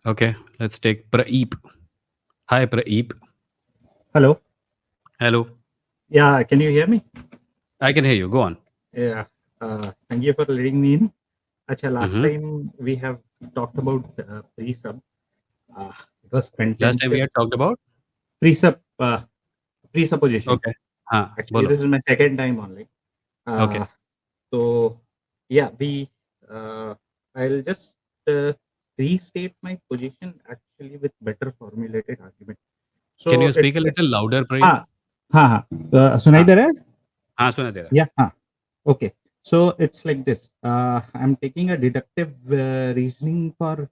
Okay, let's take Praeep. Hi, Praeep. Hello. Hello. Yeah, can you hear me? I can hear you. Go on. Yeah. Thank you for letting me in. Acha, last Mm-hmm. time we have talked about presup. It was Last time we contentious. had talked about. Presup, presupposition. Okay. हाँ, Actually, बोलो. this is my second time only. Okay. So, yeah, I'll just restate my position actually with better formulated argument. Can So, you speak a little louder, Praeep? हाँ, हाँ, हाँ. सुनाई हाँ, दे रहा है? हाँ, सुना दे रहा है. Yeah. Okay. So it's like this. I'm taking a deductive reasoning for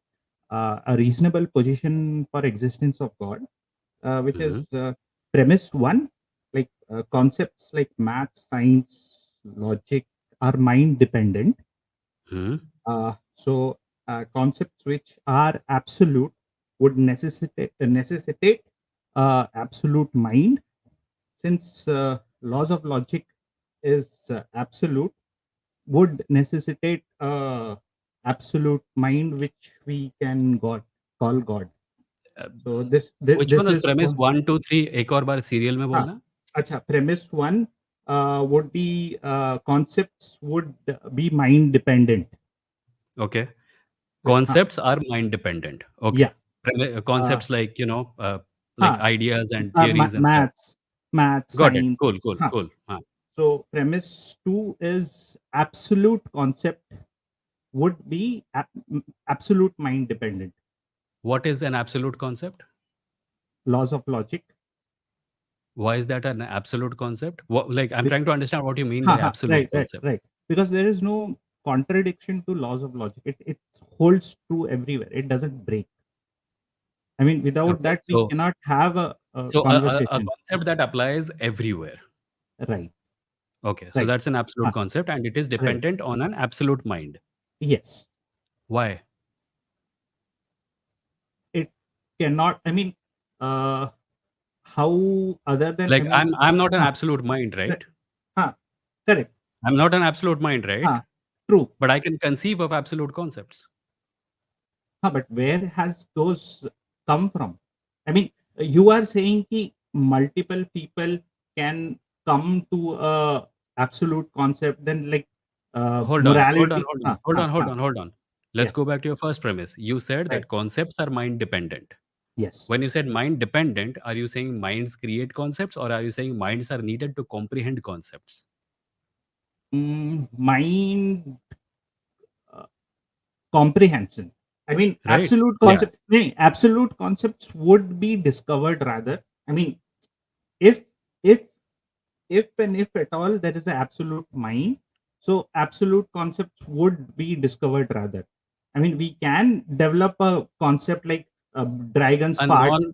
a reasonable position for existence of God, which Mm-hmm. is premise one, like concepts like math, science, logic are mind dependent. Mm-hmm. So concepts which are absolute would necessitate absolute mind, since laws of logic is absolute, would necessitate absolute mind which we can call God. Uh, So which one this was is premise 1, 2, 3? एक और बार serial में हाँ, बोलना. अच्छा, premise one would be concepts would be mind dependent. Okay. हाँ, Concepts are mind dependent. Okay. yeah, uh, Concepts like, like हाँ, ideas and theories and stuff. math, Got it. science. Cool, cool, हाँ. cool. हाँ. So premise two is absolute concept would be absolute mind dependent. What is an absolute concept? Laws of logic. Why is that an absolute concept? Like, I'm Be- trying to understand what you mean by absolute concept. right. Because there is no contradiction to laws of logic. It holds true everywhere. It doesn't break. I mean, without Okay. that, we cannot have a So a conversation. concept that applies everywhere. Right. Okay. So Right. that's an absolute Huh, concept and it is right. dependent on an absolute mind. Yes. Why? It cannot. I mean, uh, how other than Like, I'm not an huh, absolute mind, right? huh, correct. I'm not an absolute mind, right? Huh, true. But I can conceive of absolute concepts. But where has those come from? I mean, you are saying that multiple people can come to a absolute concept, then like Hold on, hold on, morality. hold on, hold on, hold on, hold on. Yeah, Let's go back to your first premise. You said right. that concepts are mind dependent. Yes. When you said mind dependent, are you saying minds create concepts or are you saying minds are needed to comprehend concepts? Mind comprehension. I mean, Right? Yeah. absolute concepts would be discovered rather. I mean, if if and if at all there is an absolute mind, so absolute concepts would be discovered rather. I mean, we can develop a concept like dragon's A fart. non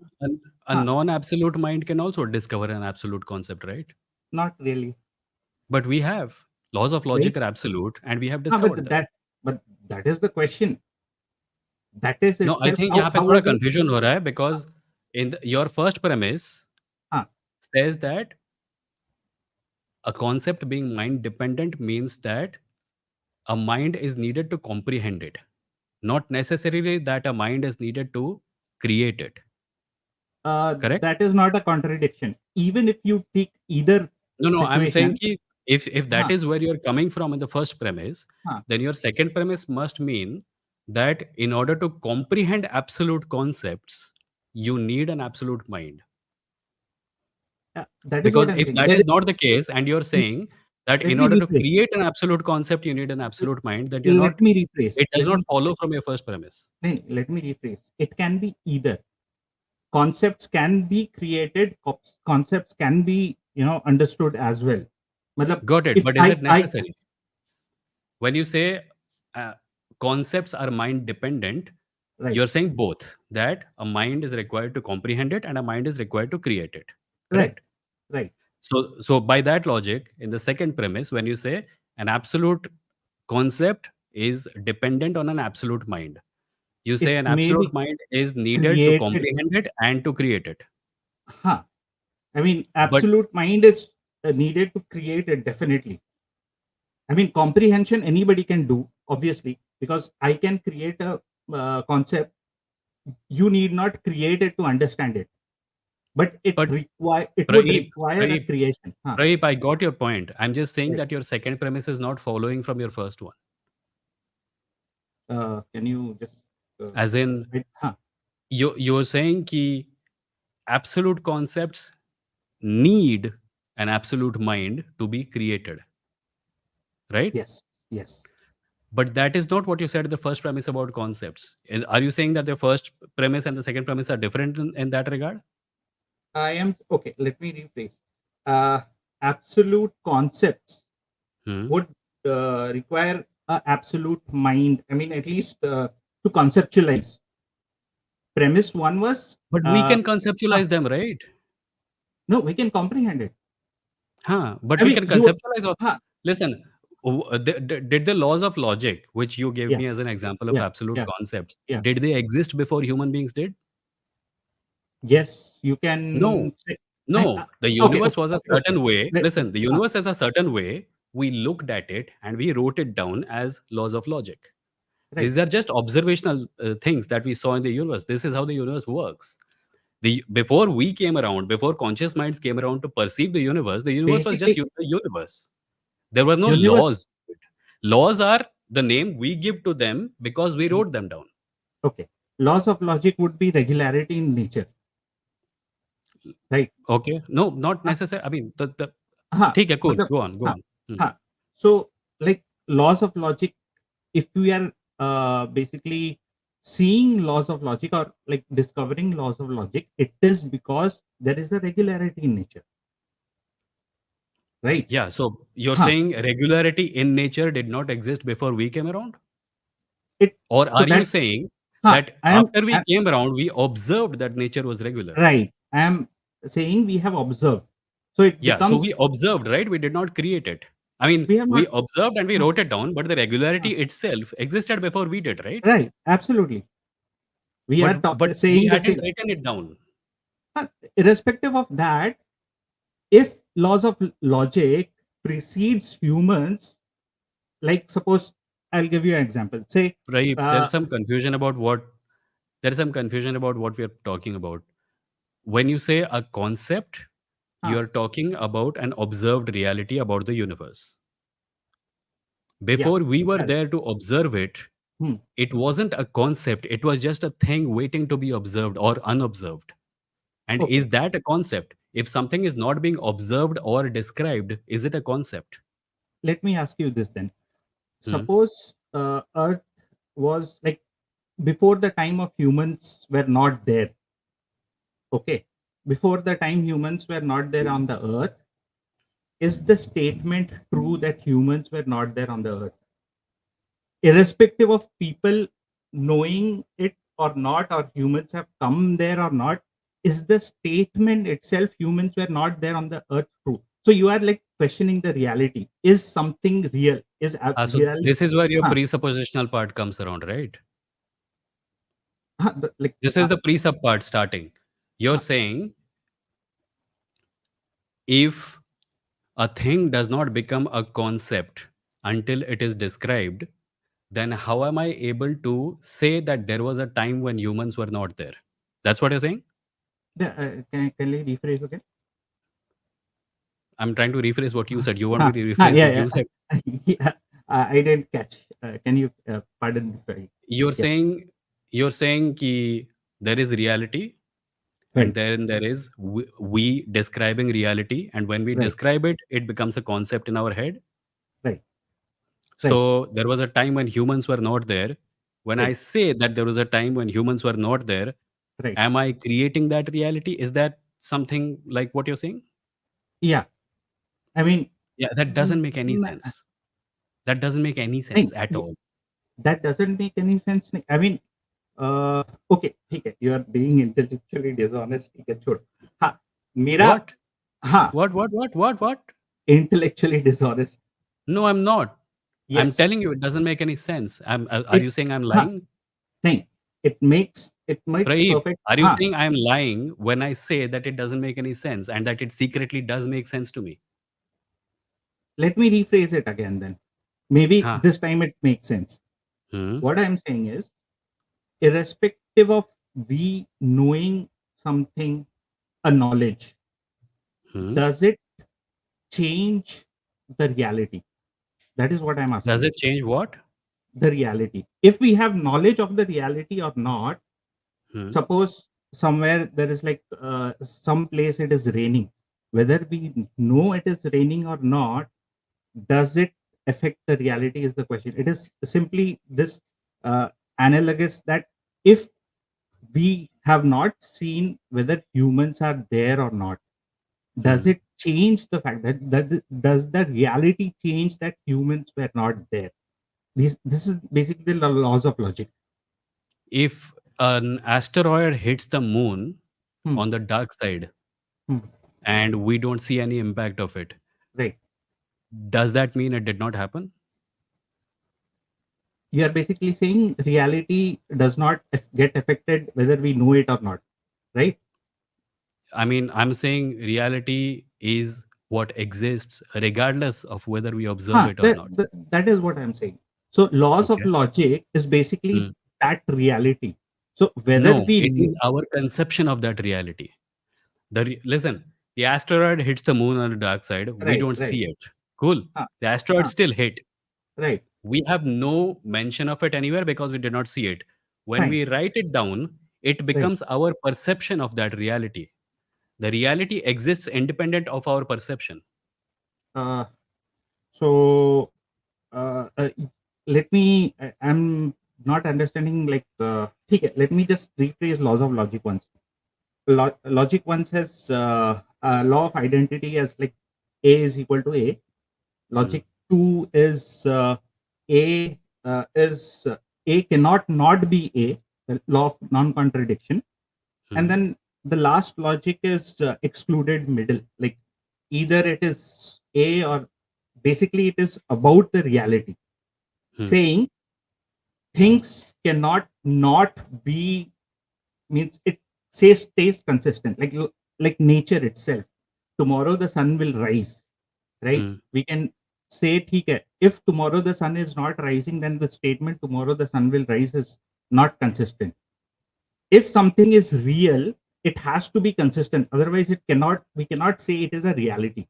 a Huh, non-absolute mind can also discover an absolute concept, right? not really, But we have. Laws of right? logic are absolute and we have Huh, discovered them. but that is the question. That is No, I itself. think यहाँ पे How थोड़ा are we? confusion हो रहा है because your first premise Huh, says that a concept being mind dependent means that a mind is needed to comprehend it, not necessarily that a mind is needed to create it. Correct? that is not a contradiction. Even if you take either No, I'm saying situation. ki if that Huh, is where you're coming from in the first premise, huh. then your second premise must mean that in order to comprehend absolute concepts, you need an absolute mind. That is what Because I'm if saying. that is not the case, and you're N- saying that Let in me order to rephrase. create an absolute concept, you need an absolute mind, that you're Let not, me rephrase. it does not follow from your first premise. Let me rephrase. It can be either. Concepts can be created. Concepts can be understood as well. Matlab, Got it. if But is it necessary? When you say uh, concepts are mind dependent, right, you're saying both, that a mind is required to comprehend it and a mind is required to create it. right, Correct? right. So by that logic, in the second premise, when you say an absolute concept is dependent on an absolute mind, you It say an may absolute be mind is needed to created. comprehend it and to create it. Huh. I mean, But absolute mind is needed to create it, definitely. I mean, comprehension anybody can do. obviously, because I can create a concept. You need not create it to understand it, but it But would Pradeep, require a Pradeep, creation. Huh. Pradeep, I got your point. I'm just saying Right. that your second premise is not following from your first one. Can you just As in, huh. you're saying कि absolute concepts need an absolute mind to be created, right? Yes, yes. But that is not what you said in the first premise about concepts. Are you saying that the first premise and the second premise are different in that regard? I am okay. Let me rephrase. Absolute concepts Hmm. would require a absolute mind. I mean, at least to conceptualize. Premise one was But we can conceptualize them, right? no, we can comprehend it. Huh, but I we mean, can you, conceptualize also. huh, Listen, did the laws of logic, which you gave yeah, me as an example of yeah, absolute yeah, concepts, yeah. did they exist before human beings did? Yes, you No, can say. no. The Okay, universe okay, was a okay, okay. certain way. Let, Listen, the universe is a certain way. We looked at it and we wrote it down as laws of logic. right. These are just observational things that we saw in the universe. This is how the universe works. Before we came around, before conscious minds came around to perceive the universe was just Basically, the universe. There were no universe. laws. Laws are the name we give to them because we wrote them down. Okay, laws of logic would be regularity in nature, right? Okay? No, not Huh, necessary. I mean, the huh, ठीक है, cool. matlab, Go on, go huh, on. huh. So, like laws of logic, if we are basically seeing laws of logic or like discovering laws of logic, it is because there is a regularity in nature, right? Yeah, so you're Huh. saying regularity in nature did not exist before we came around? It Or so are you that saying huh, that after we came around, we observed that nature was regular? right. I am saying we have observed. So it Yeah, so becomes we observed, right? We did not create it. I mean, we have we not observed and we huh, wrote it down, but the huh, regularity itself existed before we did, right? right. Absolutely. We are But we saying the hadn't same. written it down. Irrespective of that, if laws of logic precedes humans, like suppose I'll give you an example. Say, Right? uh, There is some confusion about what we are talking about. When you say a concept, you huh, are talking about an observed reality about the universe. yeah, Before we were correct. there to observe it, Hmm, it wasn't a concept, it was just a thing waiting to be observed or unobserved. And okay. is that a concept? If something is not being observed or described, is it a concept? Let me ask you this then. Hmm. Suppose Earth was like before the time of humans were not there. Okay. Before the time humans were not there on the earth, is the statement true that humans were not there on the earth? Irrespective of people knowing it or not, or humans have come there or not, is the statement itself humans were not there on the earth true? So you are like questioning the reality. Is something real? Is So reality? this is where your Huh, presuppositional part comes around, right? like This is the presup part starting. You're huh, saying if a thing does not become a concept until it is described, then how am I able to say that there was a time when humans were not there? That's what you're saying? can you rephrase again? I'm trying to rephrase what you said. You want me to rephrase what Yeah, you said? yeah. I didn't catch. Can you pardon if I You're get saying you're saying कि there is reality and right, then there is we describing reality, and when we right, describe it, it becomes a concept in our head. right, right, So there was a time when humans were not there. When I right, say that there was a time when humans were not there, right. am I creating that reality? Is that something like what you're saying? Yeah, I mean, Yeah, that mm, doesn't make any mm, sense. That doesn't make any sense नहीं, at all. that doesn't make any sense. I mean, okay, ठीक है. You are being intellectually dishonest. ठीक है, छोड़. हाँ, मेरा What? हाँ, What? intellectually dishonest. No, I'm not. I'm Yes, telling you, it doesn't make any sense. Are it you saying I'm हाँ, lying? नहीं, it makes Pradeep, perfect. are you हाँ, saying I'm lying when I say that it doesn't make any sense and that it secretly does make sense to me? let me rephrase it again then. Maybe हाँ. this time it makes sense. What I'm saying is, irrespective of we knowing something, a knowledge, does it change the reality? That is what I'm asking. Does it change what? The reality. If we have knowledge of the reality or not, suppose somewhere there is like some place it is raining, whether we know it is raining or not, does it affect the reality is the question. It is simply this analogous that if we have not seen whether humans are there or not, does it change the fact that does the reality change that humans were not there? This is basically the laws of logic. If an asteroid hits the moon Hmm. on the dark side Hmm. and we don't see any impact of it, Right. does that mean it did not happen? You are basically saying reality does not get affected whether we know it or not, right? I mean, I'm saying reality is what exists regardless of whether we observe it or not. That is what I'm saying. So laws of Okay. logic is basically that reality. So whether No, it we is our conception of that reality. Listen, the asteroid hits the moon on the dark side. We right, don't right, see it. Cool. huh, The asteroid huh, still hit. right, We have no mention of it anywhere because we did not see it. When fine, we write it down, it right. becomes our perception of that reality. The reality exists independent of our perception. Uh, so uh, uh, let me. I'm not understanding. Like, ठीक है, let me just rephrase laws of logic once. Logic one says law of identity as like A is equal to A. Logic 2 is A is A cannot not be A, the law of non-contradiction. And then the last logic is excluded middle, like either it is A or basically it is about the reality, saying things cannot not be, means it says stays consistent, like nature itself. Tomorrow the sun will rise, right? We can say theek hai, if tomorrow the sun is not rising, then the statement tomorrow the sun will rise is not consistent. If something is real, it has to be consistent, otherwise it cannot, we cannot say it is a reality.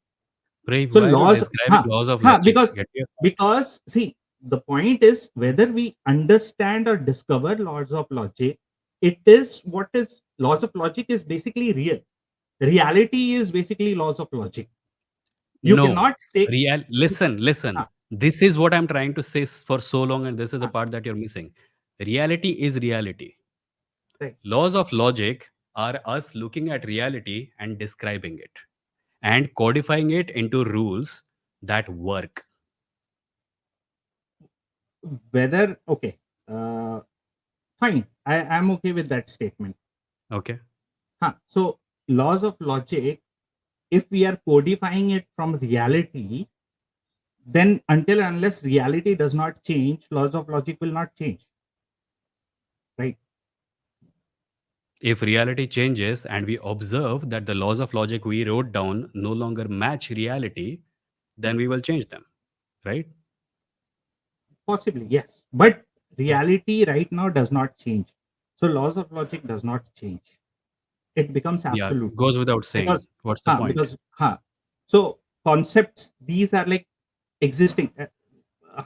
Brave, So why are you laws, describing laws of logic? Get your point. because see, the point is whether we understand or discover laws of logic, it is what is laws of logic is basically real. Reality is basically laws of logic. You No. cannot say Listen. ah, This is what I'm trying to say for so long, and this is the ah, part that you're missing. Reality is reality. right. Laws of logic are us looking at reality and describing it and codifying it into rules that work. Whether okay, uh, fine. I'm okay with that statement. Okay. So laws of logic, if we are codifying it from reality, then until and unless reality does not change, laws of logic will not change, right? If reality changes and we observe that the laws of logic we wrote down no longer match reality, then we will change them, right? Possibly, yes. But Yeah. reality right now does not change. So laws of logic does not change. It becomes Yeah. absolute. Goes without saying. Because What's the point? because so concepts, these are like existing.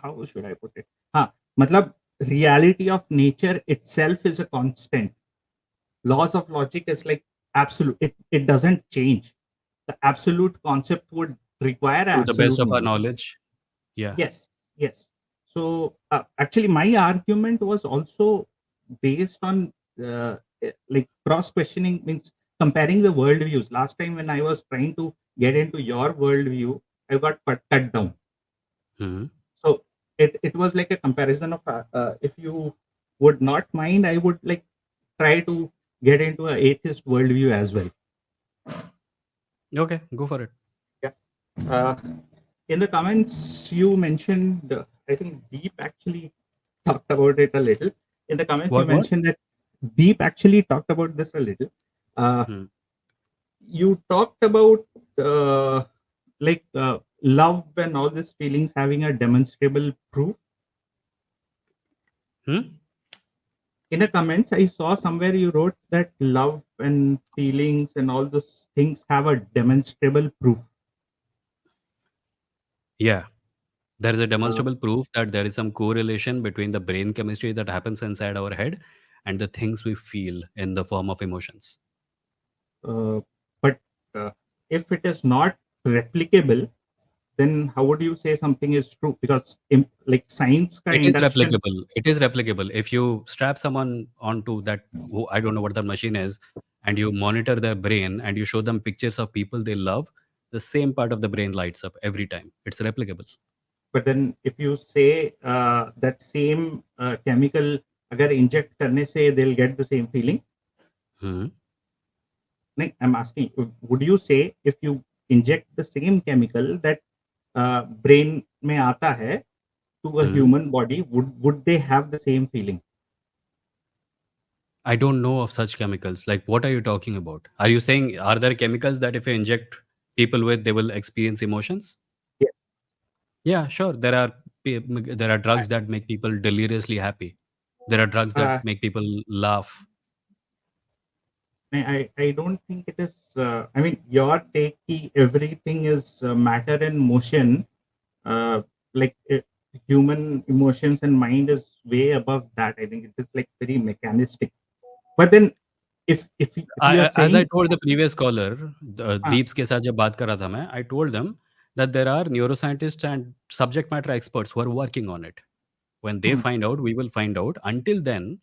How should I put it? Matlab, reality of nature itself is a constant. Laws of logic is like absolute. It doesn't change. The absolute concept would require To the best absolute of our knowledge. knowledge. Yeah. Yes, yes. So actually, my argument was also based on like cross questioning, means comparing the worldviews. Last time when I was trying to get into your worldview, I got cut down. Mhm. So it was like a comparison of if you would not mind, I would like try to get into an atheist worldview as well. Okay. Go for it. Yeah. Uh, in the comments, you mentioned, I think Deep actually talked about it a little. In the comments, you What? mentioned that Deep actually talked about this a little. Uh, Hmm. you talked about uh, like love and all these feelings having a demonstrable proof? In the comments, I saw somewhere you wrote that love and feelings and all those things have a demonstrable proof. Yeah. There is a Uh, demonstrable proof that there is some correlation between the brain chemistry that happens inside our head and the things we feel in the form of emotions. uh, but if it is not replicable, then how would you say something is true? Because like science ka It is induction. replicable. It is replicable. If you strap someone onto that, who I don't know what that machine is, and you monitor their brain and you show them pictures of people they love, the same part of the brain lights up every time. It's replicable. But then if you say that same chemical agar inject karne se they'll get the same feeling. Hmm. Like, I'm asking, would you say if you inject the same chemical that brain में आता है to a Hmm. human body, would they have the same feeling? I don't know of such chemicals. Like, what are you talking about? Are you saying, are there chemicals that if you inject people with, they will experience emotions? Yeah. Yeah, sure. There are drugs that make people deliriously happy. There are drugs that Uh, make people laugh. I don't think it is. I mean, your take ki everything is matter and motion. Uh, like human emotions and mind is way above that. I think it is like very mechanistic. But then, if you are As I saying, told the previous caller, uh, Deeps के साथ जब बात कर रहा था मैं, I told them that there are neuroscientists and subject matter experts who are working on it. When they hmm, find out, we will find out. Until then,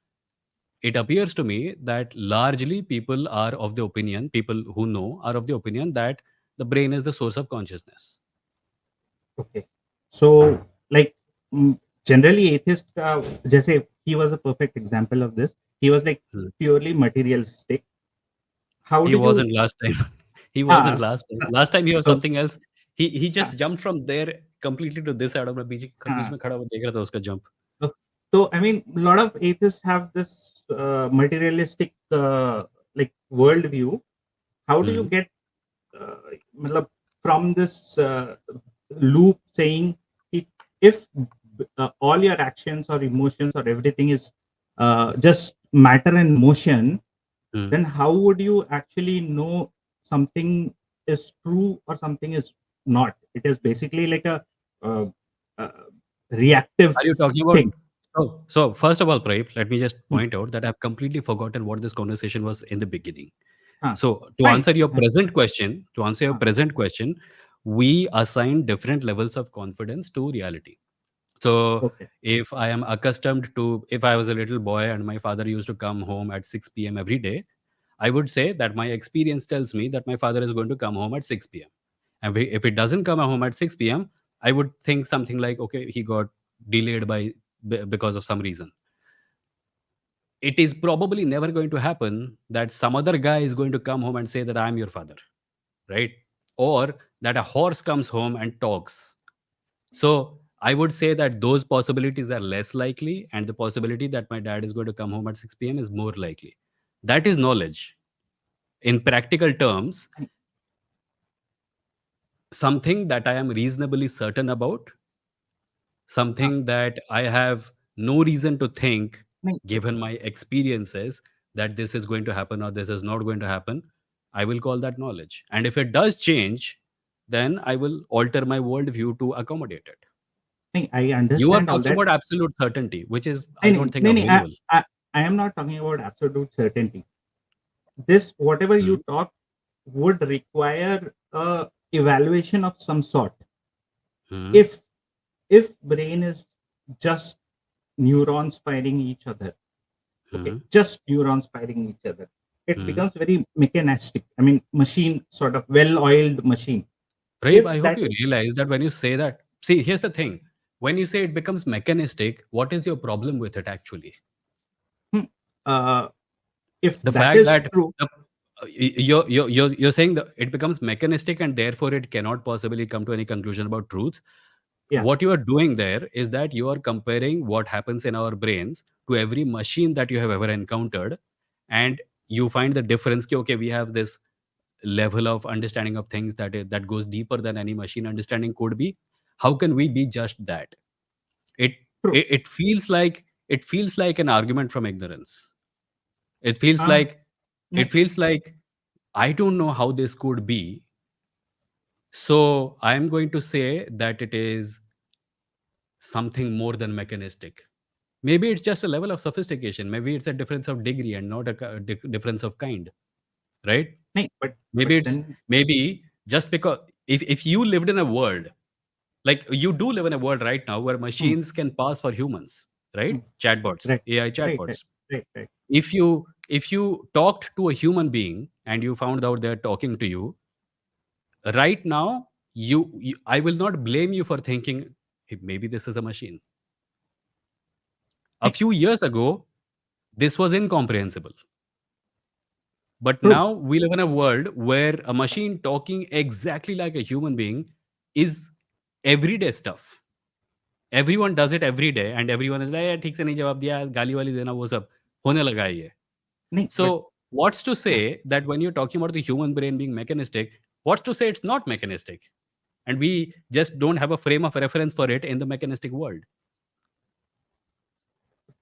it appears to me that largely people who know are of the opinion that the brain is the source of consciousness. okay. So, like, mm, generally, atheist, जैसे he was a perfect example of this. He was like Hmm. purely materialistic. How He did you? wasn't last time. He wasn't हाँ, last time. Last time he was so something else. He just हाँ, jumped from there completely to this side of the बीच हाँ. में खड़ा हुआ देख रहा था उसका jump. So I mean, a lot of atheists have this materialistic like worldview. How do you Hmm. get मतलब from this loop saying it, if all your actions or emotions or everything is just matter and motion, Hmm. then how would you actually know something is true or something is not? It is basically like a uh, uh, reactive Are you talking about? thing. So first of all, Praip, let me just Hmm. point out that I've completely forgotten what this conversation was in the beginning. Huh. So Fine. to answer your Huh. present question, we assign different levels of confidence to reality. So Okay. if I was a little boy and my father used to come home at 6 p.m. every day, I would say that my experience tells me that my father is going to come home at 6 p.m. And if it doesn't come home at 6 p.m., I would think something like, okay, he got delayed because of some reason. It is probably never going to happen that some other guy is going to come home and say that I'm your father, right? Or that a horse comes home and talks. So I would say that those possibilities are less likely, and the possibility that my dad is going to come home at 6 p.m. is more likely. That is knowledge. In practical terms, something that I am reasonably certain about, Huh. something that I have no reason to think, नहीं, given my experiences, that this is going to happen or this is not going to happen, I will call that knowledge. And if it does change, then I will alter my worldview to accommodate it. नहीं, I You are understand all talking that. about absolute certainty, which is, I नहीं, don't नहीं, think, नहीं, नहीं, available. I am not talking about absolute certainty. This, whatever Hmm. you talk, would require a evaluation of some sort. Hmm. If brain is just neurons firing each other, okay, Hmm. just neurons firing each other, it Hmm. becomes very mechanistic. I mean, machine, sort of well-oiled machine. Raib, If I hope that you realize that when you say that, see, here's the thing. When you say it becomes mechanistic, what is your problem with it actually? hmm, uh, if The that fact is that true, you're saying that it becomes mechanistic and therefore it cannot possibly come to any conclusion about truth. yeah. What you are doing there is that you are comparing what happens in our brains to every machine that you have ever encountered, and you find the difference. Okay, we have this level of understanding of things that goes deeper than any machine understanding could be, how can we be just that? It True. it feels like an argument from ignorance. It feels Uh, like ne- it feels like I don't know how this could be, so I am going to say that it is something more than mechanistic. Maybe it's just a level of sophistication. Maybe it's a difference of degree and not a difference of kind, right? but Maybe it's then maybe just because if you lived in a world, like you do live in a world right now where hmm, machines can pass for humans, right? hmm, Chatbots, right, AI right, right, chatbots. right. If you talked to a human being and you found out they're talking to you right now, I will not blame you for thinking, "Hey, maybe this is a machine." A Ne- few years ago, this was incomprehensible. But True. now we live in a world where a machine talking exactly like a human being is everyday stuff. Everyone does it every day and everyone is like, "Yeah, ठीक से नहीं जवाब दिया, गाली वाली देना वो सब होने लगा है ये." So But what's to say huh, that when you're talking about the human brain being mechanistic, what's to say it's not mechanistic? And we just don't have a frame of reference for it in the mechanistic world.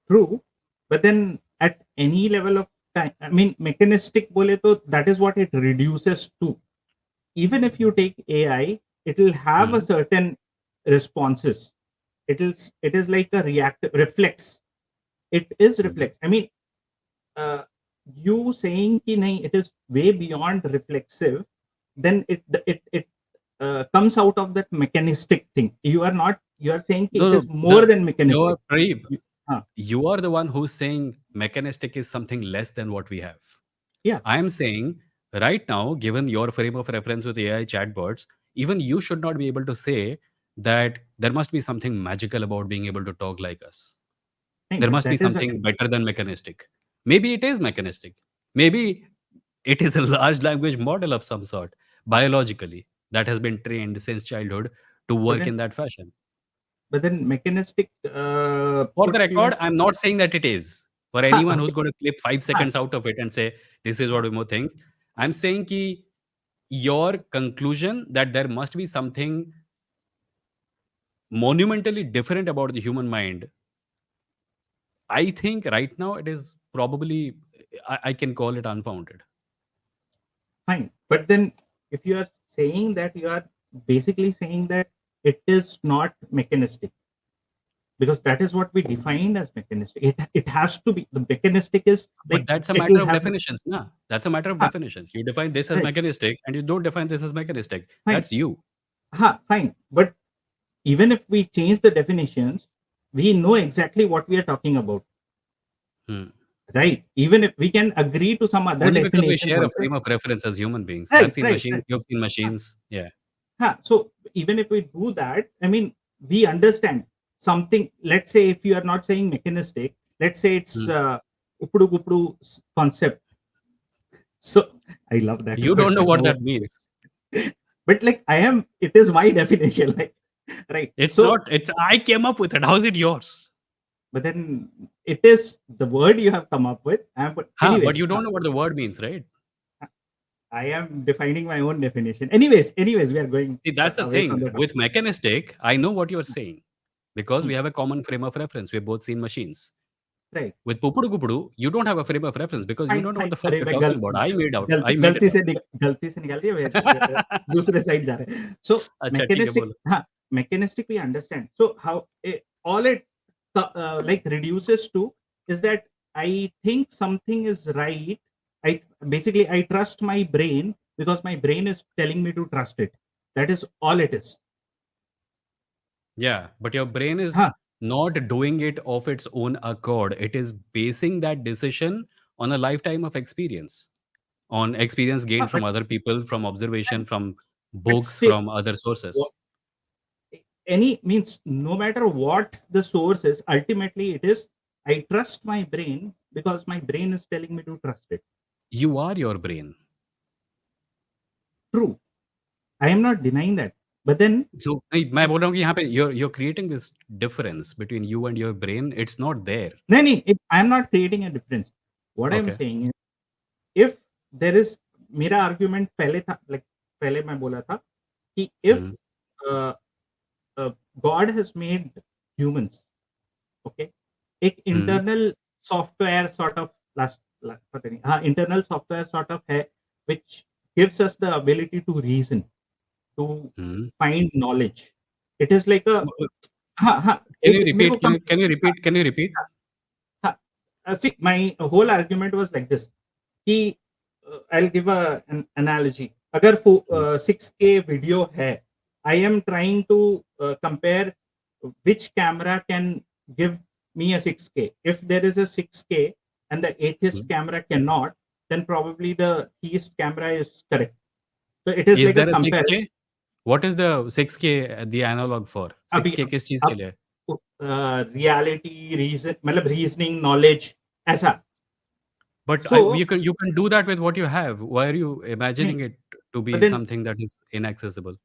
true. But then at any level of time, I mean, mechanistic bole to, that is what it reduces to. Even if you take AI, it will have a Hmm. certain responses. It is like a reactive reflex. It is Mhm. reflex. I mean, uh, you saying ki nahi, it is way beyond reflexive, then it comes out of that mechanistic thing. You are saying ki No, it no, is more than mechanistic. you're Pradeep, You- huh, you are the one who's saying mechanistic is something less than what we have. yeah, I am saying right now, given your frame of reference with AI chatbots, even you should not be able to say that there must be something magical about being able to talk like us. nahi, There but must be that is again something better than mechanistic. Maybe it is mechanistic. Maybe it is a large language model of some sort, biologically, that has been trained since childhood to but work then in that fashion. mechanistic For the puts you record, in I'm not saying that it is. For ha, anyone who's okay, going to clip 5 ha, seconds out of it and say, this is what ha, Vimoh thinks, I'm saying ki your conclusion that there must be something monumentally different about the human mind, I think right now it is probably, I can call it unfounded. fine. But then if you are saying that, you are basically saying that it is not mechanistic, because that is what we defined as mechanistic. It has to be, the mechanistic is But like that's a it matter will of have definitions. Nah? That's a matter of ha, definitions. You define this as right, mechanistic and you don't define this as mechanistic. fine, That's you. fine. But even if we change the definitions, we know exactly what we are talking about, Hmm. right? Even if we can agree to some other Only because we definitions share a also, frame of reference as human beings. I've right, seen right, machines, right. you've seen Ha, machines. Yeah. so even if we do that, I mean, we understand something. Let's say if you are not saying mechanistic, let's say it's Hmm. upudu gupudu concept. So I love that You word, don't know by what the way. that means. But like it is my definition, like, right? It's So, not, it's, I came up with it. How's it yours? but then it is the word you have come up with. But Huh, but anyways, you don't know what the word means, right? I am defining my own definition. Anyways, we are going See, that's the away from thing. the With topic. mechanistic, I know what you're saying because Hmm, we have a common frame of reference. We've both seen machines. right. With Pupudu Gupudu, you don't have a frame of reference because you fine don't know what fine the fuck अरे you're मैं talking about. I made out. गलती I made it गलती up. से गलती से निकाल दिया दूसरे साइड जा रहे हैं सो अच्छा ठीक है मैकेनिस्टिक बोलो. हाँ mechanistic we understand so how all it like reduces to is that I think something is right. I trust my brain because my brain is telling me to trust it. That is all it is. Yeah, but your brain is Huh, not doing it of its own accord. It is basing that decision on a lifetime of experience, on experience gained from but other people, from observation, from but books, still from other sources. any means no matter what the source is, ultimately it is I trust my brain because my brain is telling me to trust it. You are your brain. True, I am not denying that, but then So मैं if बोल रहा हूँ कि यहाँ पे you're creating this difference between you and your brain. It's not there. no, I am not creating a difference. What I am Okay. saying is if there is मेरा argument पहले था, लाइक पहले मैं बोला था कि if God has made humans, okay, एक internal software sort of, पता नहीं, हाँ, इंटरनल सॉफ्टवेयर सॉर्ट ऑफ है which gives us the ability to reason, to find knowledge. It is like a, हाँ हाँ, Can you एक मेरे को repeat? Can you repeat? Can you repeat? हाँ, see, my whole argument was like this कि I'll give an analogy. अगर 6K video है, I am trying to compare which camera can give me a 6K. If there is a 6K and the atheist camera cannot, then probably the theist camera is correct. So it is Is like a there a comparison. 6K? What is the 6K the analog for? अभी 6K किस चीज के लिए? Reality, reason, मतलब reasoning, knowledge, ऐसा. But So you can do that with what you have. Why are you imagining नहीं, it to be but then something that is inaccessible?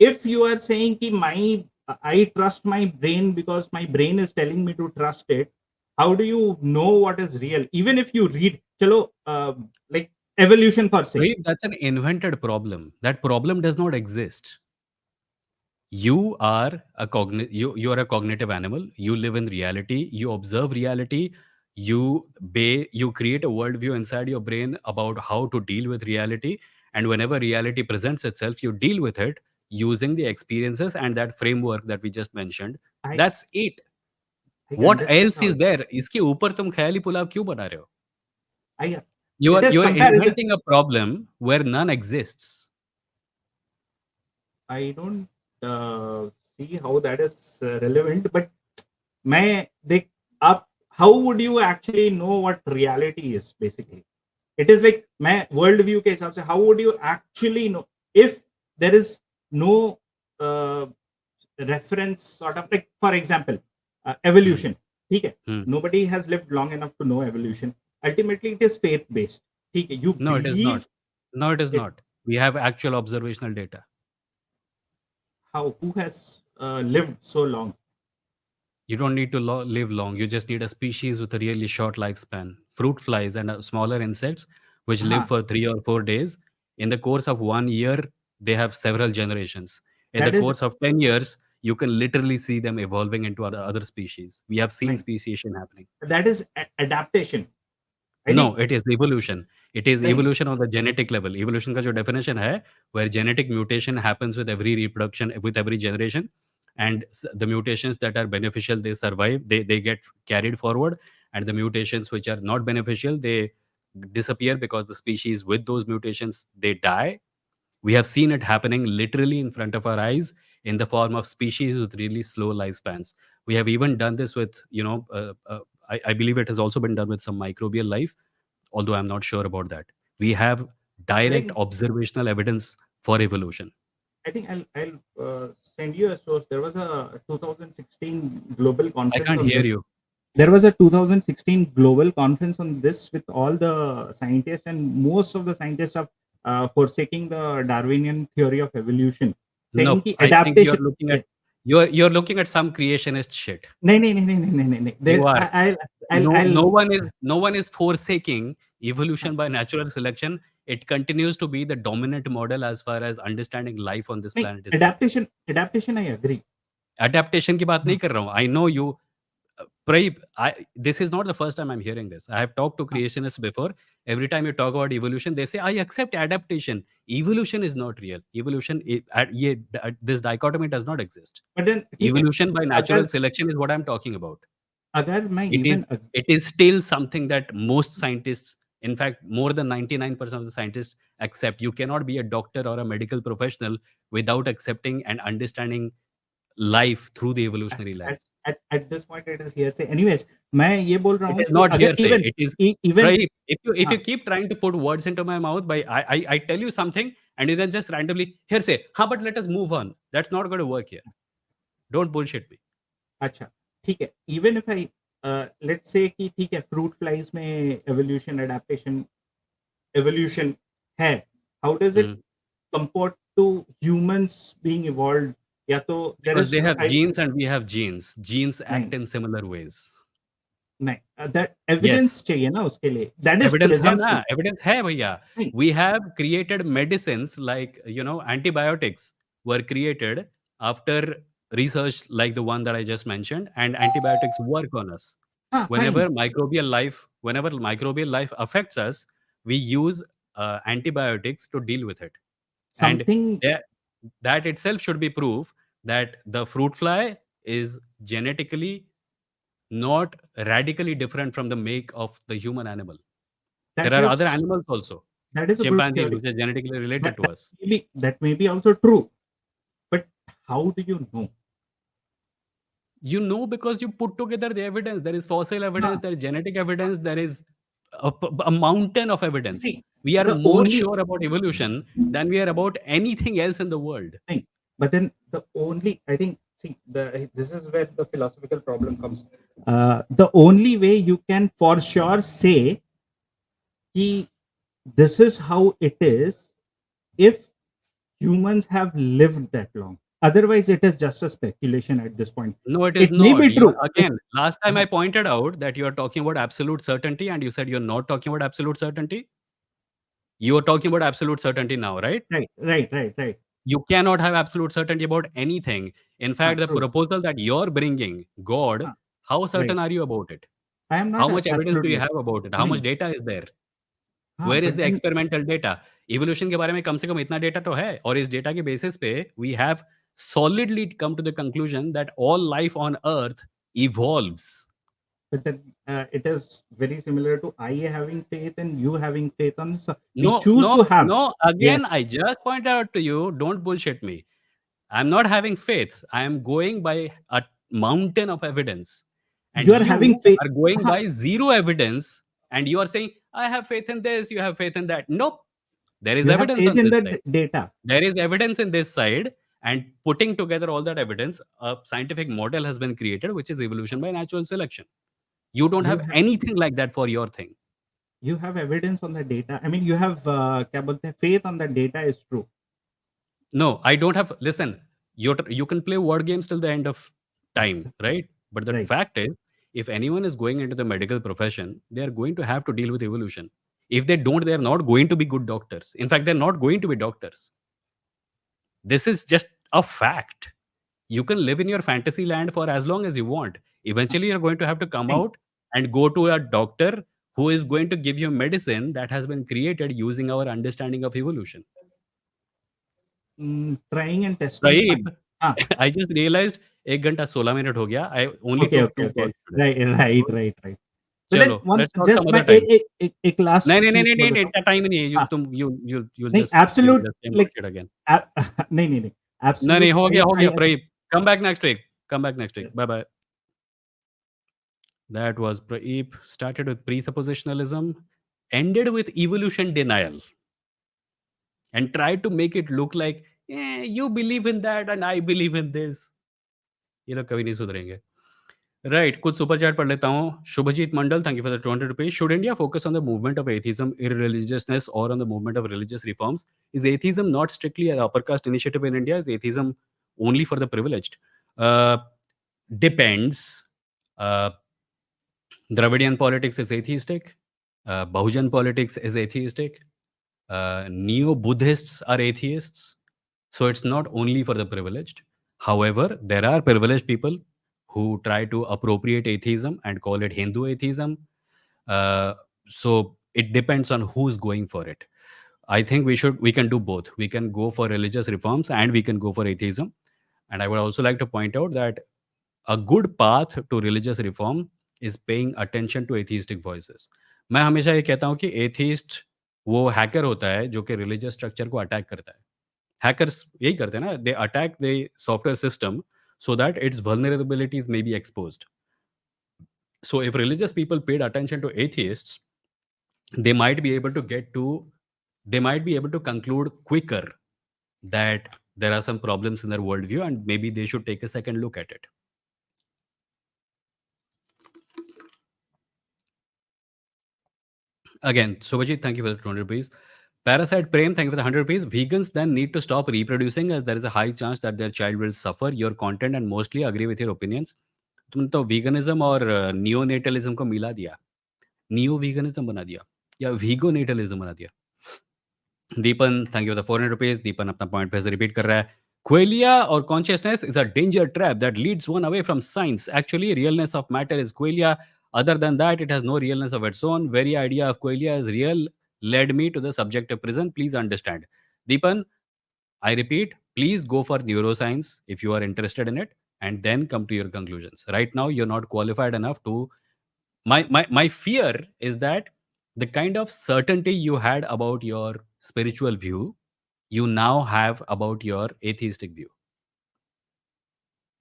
if you are saying कि I trust my brain because my brain is telling me to trust it, how do you know what is real? Even if you read, chalo, like evolution per se. Right? That's an invented problem. That problem does not exist. You are you are a cognitive animal. You live in reality. You observe reality. You create a worldview inside your brain about how to deal with reality. And whenever reality presents itself, you deal with it using the experiences and that framework that we just mentioned. I That's it. I What understand else all. is there? इसके ऊपर तुम ख्याली पुलाव क्यों बना रहे हो? I You It are is you are comparison. inventing a problem where none exists. I don't see how that is relevant, but मैं देख आप, how would you actually know what reality is basically? It is like मैं world view के हिसाब से, how would you actually know if there is no uh, reference sort of, like for example Hmm. evolution, ठीक है, Hmm. nobody has lived long enough to know evolution. Ultimately it is faith based, ठीक है, you No, it is not. believe No, it is it. not. We have actual observational data. How, who has lived so long? You don't need to live long. You just need a species with a really short lifespan. Fruit flies and smaller insects, which live हाँ, for 3 or 4 days. In the course of 1 year, they have several generations. In the that is course of 10 years, you can literally see them evolving into other species. We have seen नहीं, speciation happening. that is adaptation, I No, think. it is evolution. It is नहीं, evolution on the genetic level. Evolution का जो definition है, where genetic mutation happens with every reproduction, with every generation, and the mutations that are beneficial, they survive, they get carried forward, and the mutations which are not beneficial, they disappear because the species with those mutations, they die. We have seen it happening literally in front of our eyes in the form of species with really slow lifespans. We have even done this with, I believe it has also been done with some microbial life, although I'm not sure about that. We have I direct think observational evidence for evolution. I think I'll send you a source. There was a 2016 global I conference can't on hear this. you. There was a 2016 global conference on this with all the scientists, and most of the scientists are forsaking the Darwinian theory of evolution, saying Nope. कि I think adaptation. Yeah. you're looking at some creationist shit. नहीं नहीं नहीं नहीं नहीं नहीं नहीं. You There are. I'll No one is forsaking evolution by natural selection. It continues to be the dominant model as far as understanding life on this नहीं, planet is concerned. adaptation I agree. Adaptation की बात नहीं हाँ, कर रहा हूँ. I know you. Pradeep, this is not the first time I'm hearing this. I have talked to हाँ. creationists before. Every time you talk about evolution, they say, I accept adaptation. Evolution is not real. This dichotomy does not exist. But then ठीक है, Evolution by natural अगर selection is what I'm talking about. अगर मैं It even is it is still something that most scientists, in fact, more than 99% of the scientists accept. You cannot be a doctor or a medical professional without accepting and understanding life through the evolutionary lens. at this point it is hearsay. Anyways, मैं ये बोल रहा It हूँ is कि not अगर hearsay. even It is even Pradeep, if you हाँ, keep trying to put words into my mouth by I tell you something and you then just randomly hearsay, but let us move on. That's not going to work here. Don't bullshit me. अच्छा, ठीक है, even if I let's say कि ठीक है, fruit flies में evolution है, how does it Hmm. compare to humans being evolved? या तो there Because is they have I genes and we have genes. Genes नहीं, act in similar ways. नहीं that evidence Yes. चाहिए ना उसके लिए, that is एविडेंस है ना, presumption. एविडेंस है भैया। नहीं, We have created medicines like, antibiotics were created after research like the one that I just mentioned, and antibiotics work on us. हाँ, Whenever fine. microbial life affects us, we use antibiotics to deal with it. And Something that, that itself should be proof that the fruit fly is genetically not radically different from the make of the human animal. There that are other is animals also. that is a good Chimpanzee, theory. which is genetically related to us. That may be also true, but how do you know? You know, because you put together the evidence. There is fossil evidence, No, there is genetic evidence, there is a mountain of evidence. see, We are the more only sure about evolution than we are about anything else in the world. thing, but then the only, I think, see, this is where the philosophical problem comes. The only way you can for sure say कि this is how it is if humans have lived that long. Otherwise, it is just a speculation at this point. No, it is It may not. be You are, true. again, last time I pointed out that you are talking about absolute certainty, and you said you're not talking about absolute certainty. You are talking about absolute certainty now, right? Right. You cannot have absolute certainty about anything. In fact, the True. proposal that you're bringing, God, how Right. certain are you about it? I am not How much evidence do you absolutely. have about it? How much नहीं, data is there? हाँ, Where is but the then experimental data? Evolution के बारे में कम से कम इतना data तो है, और इस डेटा के बेसिस पे we have solidly come to the conclusion that all life on earth evolves. but then it is very similar to I having faith and you having faith on. So we No, choose no, to have. no. Yes, Again, I just pointed out to you, don't bullshit me. I'm not having faith. I am going by a mountain of evidence. And you are having you faith. are going हाँ, by zero evidence, and you are saying, I have faith in this, you have faith in that. Nope. There is you have evidence faith on in this the side. data. There is evidence in this side, and putting together all that evidence, a scientific model has been created, which is evolution by natural selection. You don't You have have anything like that for your thing. you have evidence on the data. I mean, you have क्या बोलते हैं, faith on the data is true. No, I don't have. Listen, you can play word games till the end of time, right? But the Right. fact is, if anyone is going into the medical profession, they are going to have to deal with evolution. If they don't, they are not going to be good doctors. In fact, they're not going to be doctors. This is just a fact. You can live in your fantasy land for as long as you want. Eventually, you're going to have to come Think, out and go to a doctor who is going to give you medicine that has been created using our understanding of evolution. trying and testing. Pradeep, Fine. हाँ, I just realized 1 घंटा 16 minute हो गया. I only took 2 okay. calls today. Right. But then चलो, one let's talk just some मैं other time. एक last नहीं, नहीं, नहीं, चीज नहीं, बोल नहीं, नहीं, देता हूँ. इतना टाइम नहीं है. हाँ, You'll नहीं, just, absolute the same like bullshit again. नहीं, नहीं, नहीं, absolute. हो गया, Pradeep. Come back next week. Bye-bye. That was Pradeep. Started with presuppositionalism, ended with evolution denial, and tried to make it look like, you believe in that and I believe in this. ये लोग कभी नहीं सुधरेंगे. Right. कुछ super chat पढ़ लेता हूँ. Shubhajit Mandal, thank you for the 200 rupees. Should India focus on the movement of atheism, irreligiousness, or on the movement of religious reforms? Is atheism not strictly an upper caste initiative in India? Is atheism only for the privileged? Uh, Depends. Uh, Dravidian politics is atheistic. Bahujan politics is atheistic. Neo-Buddhists are atheists. So it's not only for the privileged. However, there are privileged people who try to appropriate atheism and call it Hindu atheism. So it depends on who's going for it. I think we can do both. We can go for religious reforms and we can go for atheism. And I would also like to point out that a good path to religious reform is paying attention to atheistic voices. मैं हमेशा ये कहता हूँ कि atheist वो hacker होता है जो कि रिलीजियस स्ट्रक्चर को अटैक करता है. हैकर्स यही करते हैं ना, they attack the software system so that its vulnerabilities may be exposed. So if religious people paid attention to atheists, they might be able to conclude quicker that there are some problems in their worldview and maybe they should take a second look at it. Again, Subhajit, thank you for the 200 rupees. Parasite Prem, thank you for the 100 rupees. Vegans then need to stop reproducing as there is a high chance that their child will suffer. Your content and mostly agree with your opinions. तुमने तो veganism और नियोनेटलिज्म को मिला दिया, neo veganism बना दिया या वीगोनेटलिज्म बना दिया। Deepan, thank you for the 400 rupees. Deepan अपना पॉइंट फिर से रिपीट कर रहा है। Qualia or consciousness is a danger trap that leads one away from science. Actually, realness of matter is qualia. Other than that, it has no realness of its own. Very idea of qualia is real led me to the subjective prison. Please understand. Deepan, I repeat, please go for neuroscience if you are interested in it and then come to your conclusions. Right now, you're not qualified enough to. My fear is that the kind of certainty you had about your spiritual view you now have about your atheistic view.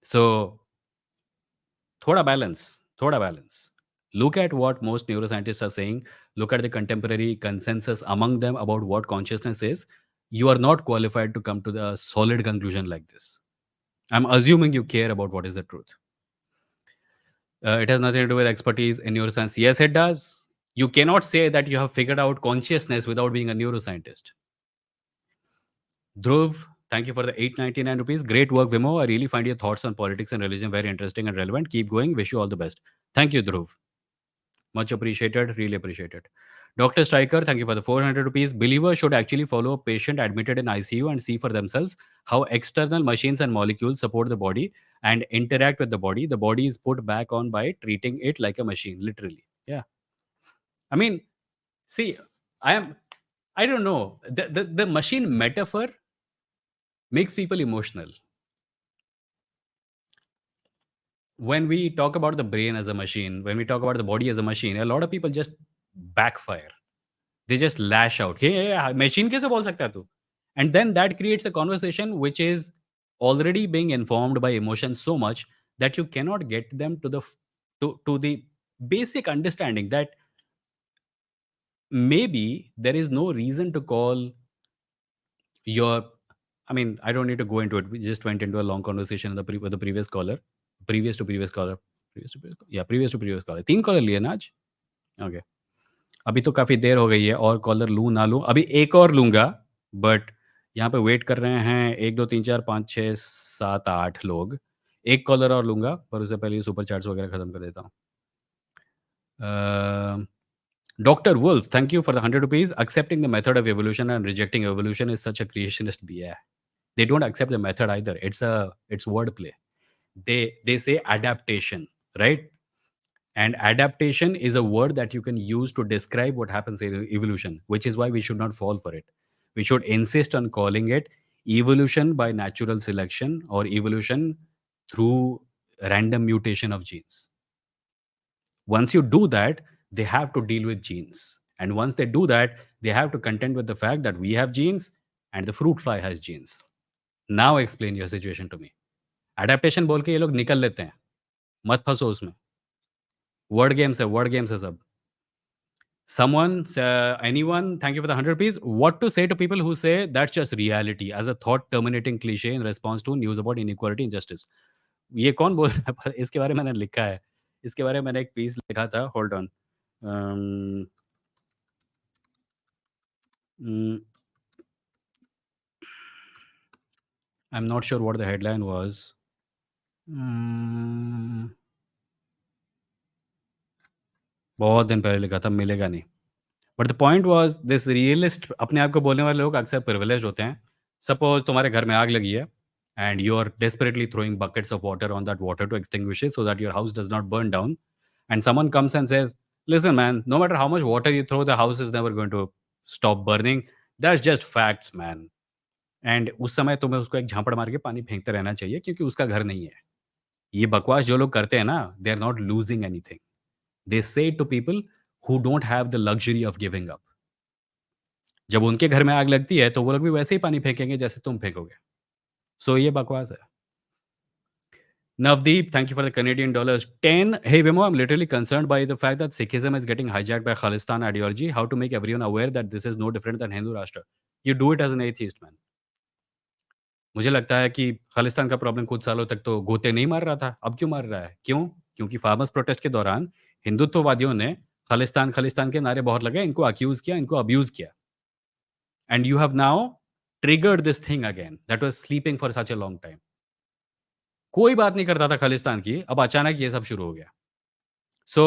So thoda balance. Look at what most neuroscientists are saying. Look at the contemporary consensus among them about what consciousness is. You are not qualified to come to the solid conclusion like this. I'm assuming you care about what is the truth. It has nothing to do with expertise in neuroscience. Yes, it does. You cannot say that you have figured out consciousness without being a neuroscientist. Dhruv, thank you for the 899 rupees. Great work, Vimoh. I really find your thoughts on politics and religion very interesting and relevant. Keep going. Wish you all the best. Thank you, Dhruv. Much appreciated. Really appreciated. Dr. Striker, thank you for the 400 rupees. Believers should actually follow a patient admitted in ICU and see for themselves how external machines and molecules support the body and interact with the body. The body is put back on by treating it like a machine, literally. Yeah. I mean, see, I don't know. The machine metaphor makes people emotional. When we talk about the brain as a machine, when we talk about the body as a machine, a lot of people just backfire. They just lash out. Hey, machine kaise bol sakta hai tu? And then that creates a conversation which is already being informed by emotions so much that you cannot get them to the basic understanding that maybe there is no reason to call your. I mean, I don't need to go into it. We just went into a long conversation with the previous caller, previous to previous caller, previous to previous caller. 3 collar लिए ना आज? Okay. अभी तो काफ़ी देर हो गई है और कॉलर लूँ ना लूँ, अभी एक और लूँगा, बट यहाँ पे वेट कर रहे हैं 1, 2, 3, 4, 5, 6, 7, 8 लोग। एक कॉलर और लूँगा, पर उससे पहले सुपर चैट्स वगैरह खत्म कर देता हूँ। Dr. Wolf, thank you for the 100 rupees. Accepting the method of evolution and rejecting evolution is such a creationist BS. They don't accept the method either. It's wordplay. They say adaptation, right? And adaptation is a word that you can use to describe what happens in evolution, which is why we should not fall for it. We should insist on calling it evolution by natural selection or evolution through random mutation of genes. Once you do that, they have to deal with genes. And once they do that, they have to contend with the fact that we have genes and the fruit fly has genes. Now explain your situation to me. Adaptation बोल के ये लोग निकल लेते हैं, मत फंसो उसमें. Word games है सब. Anyone, thank you for the 100 rupees. What to say to people who say that's just reality as a thought terminating cliche in response to news about inequality and injustice? ये कौन बोल रहा है? इसके बारे में मैंने लिखा है. इसके बारे में मैंने एक पीस लिखा था. Hold on. I'm not sure what the headline was. बहुत दिन पहले लिखा था, मिलेगा नहीं. But the point was this realist अपने आप को बोलने वाले लोग अक्सर प्रिविलेज होते हैं. सपोज तुम्हारे घर में आग लगी है and you are desperately throwing buckets of water on that water to extinguish it so that your house does not burn down, and someone comes and says, listen man, no matter how much water you throw, the house is never going to stop burning. That's just facts man. And उस समय तुम्हें उसको एक झापड़ मार के पानी फेंकते रहना चाहिए क्योंकि उसका घर नहीं है. ये बकवास जो लोग करते हैं ना, they are not losing anything. They say it to people who don't have the luxury of giving up. जब उनके घर में आग लगती है तो वो लोग भी वैसे ही पानी फेंकेंगे जैसे तुम फेंकोगे. सो ये बकवास है. Navdeep, thank you for the Canadian dollars 10. Hey Vimoh, I'm literally concerned by the fact that Sikhism is getting hijacked by Khalistan ideology. How to make everyone aware that this is no different than Hindu Rashtra? You do it as an atheist man. मुझे लगता है कि खालिस्तान का problem कुछ सालों तक तो गोते नहीं मार रहा था. अब क्यों मार रहा है? क्यों? क्योंकि फार्मर्स प्रोटेस्ट के दौरान हिंदुत्ववादियों ने खालिस्तान खालिस्तान के नारे बहुत लगाए, इनको अक्यूज किया, इनको अब्यूज किया. And you have now triggered this thing again that was sleeping for such a long time. कोई बात नहीं करता था खालिस्तान की, अब अचानक ये सब शुरू हो गया। So,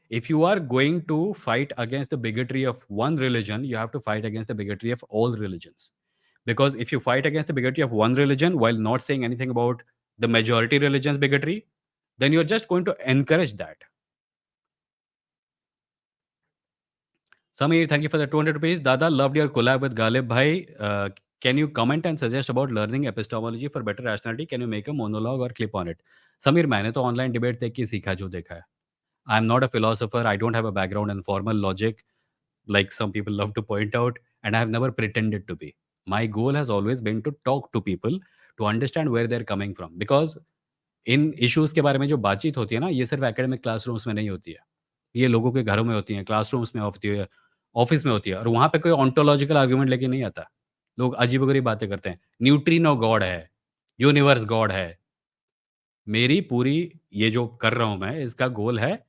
if you are going to fight against the bigotry of one religion, you have to fight against the bigotry of all religions. Because if you fight against the bigotry of one religion while not saying anything about the majority religion's bigotry, then you're just going to encourage that. Samir, thank you for the 200 rupees. Dada, loved your collab with Galib Bhai. Can you comment and suggest about learning epistemology for better rationality? Can you make a monologue or clip on it? Samir, मैंने तो online debate देख के सीखा जो देखा है. I'm not a philosopher. I don't have a background in formal logic, like some people love to point out, and I have never pretended to be. My goal has always been to talk to people to understand where they're coming from. Because in issues के बारे में जो बातचीत होती है ना, ये सिर्फ़ एकेडमिक क्लासरूम्स में नहीं होती है। ये लोगों के घरों में होती हैं, क्लासरूम्स में होती है, ऑफ़िस में होती है और वहाँ पे कोई ओंटोलॉजिकल आर्गुमेंट लेके नहीं आता। लोग अजीबो-गरीब बातें करते हैं। न्यूट्रिनो गॉड है, यूनिवर्स गॉड है। मेरी पूरी ये जो कर रहा हूँ मैं, इसका गोल है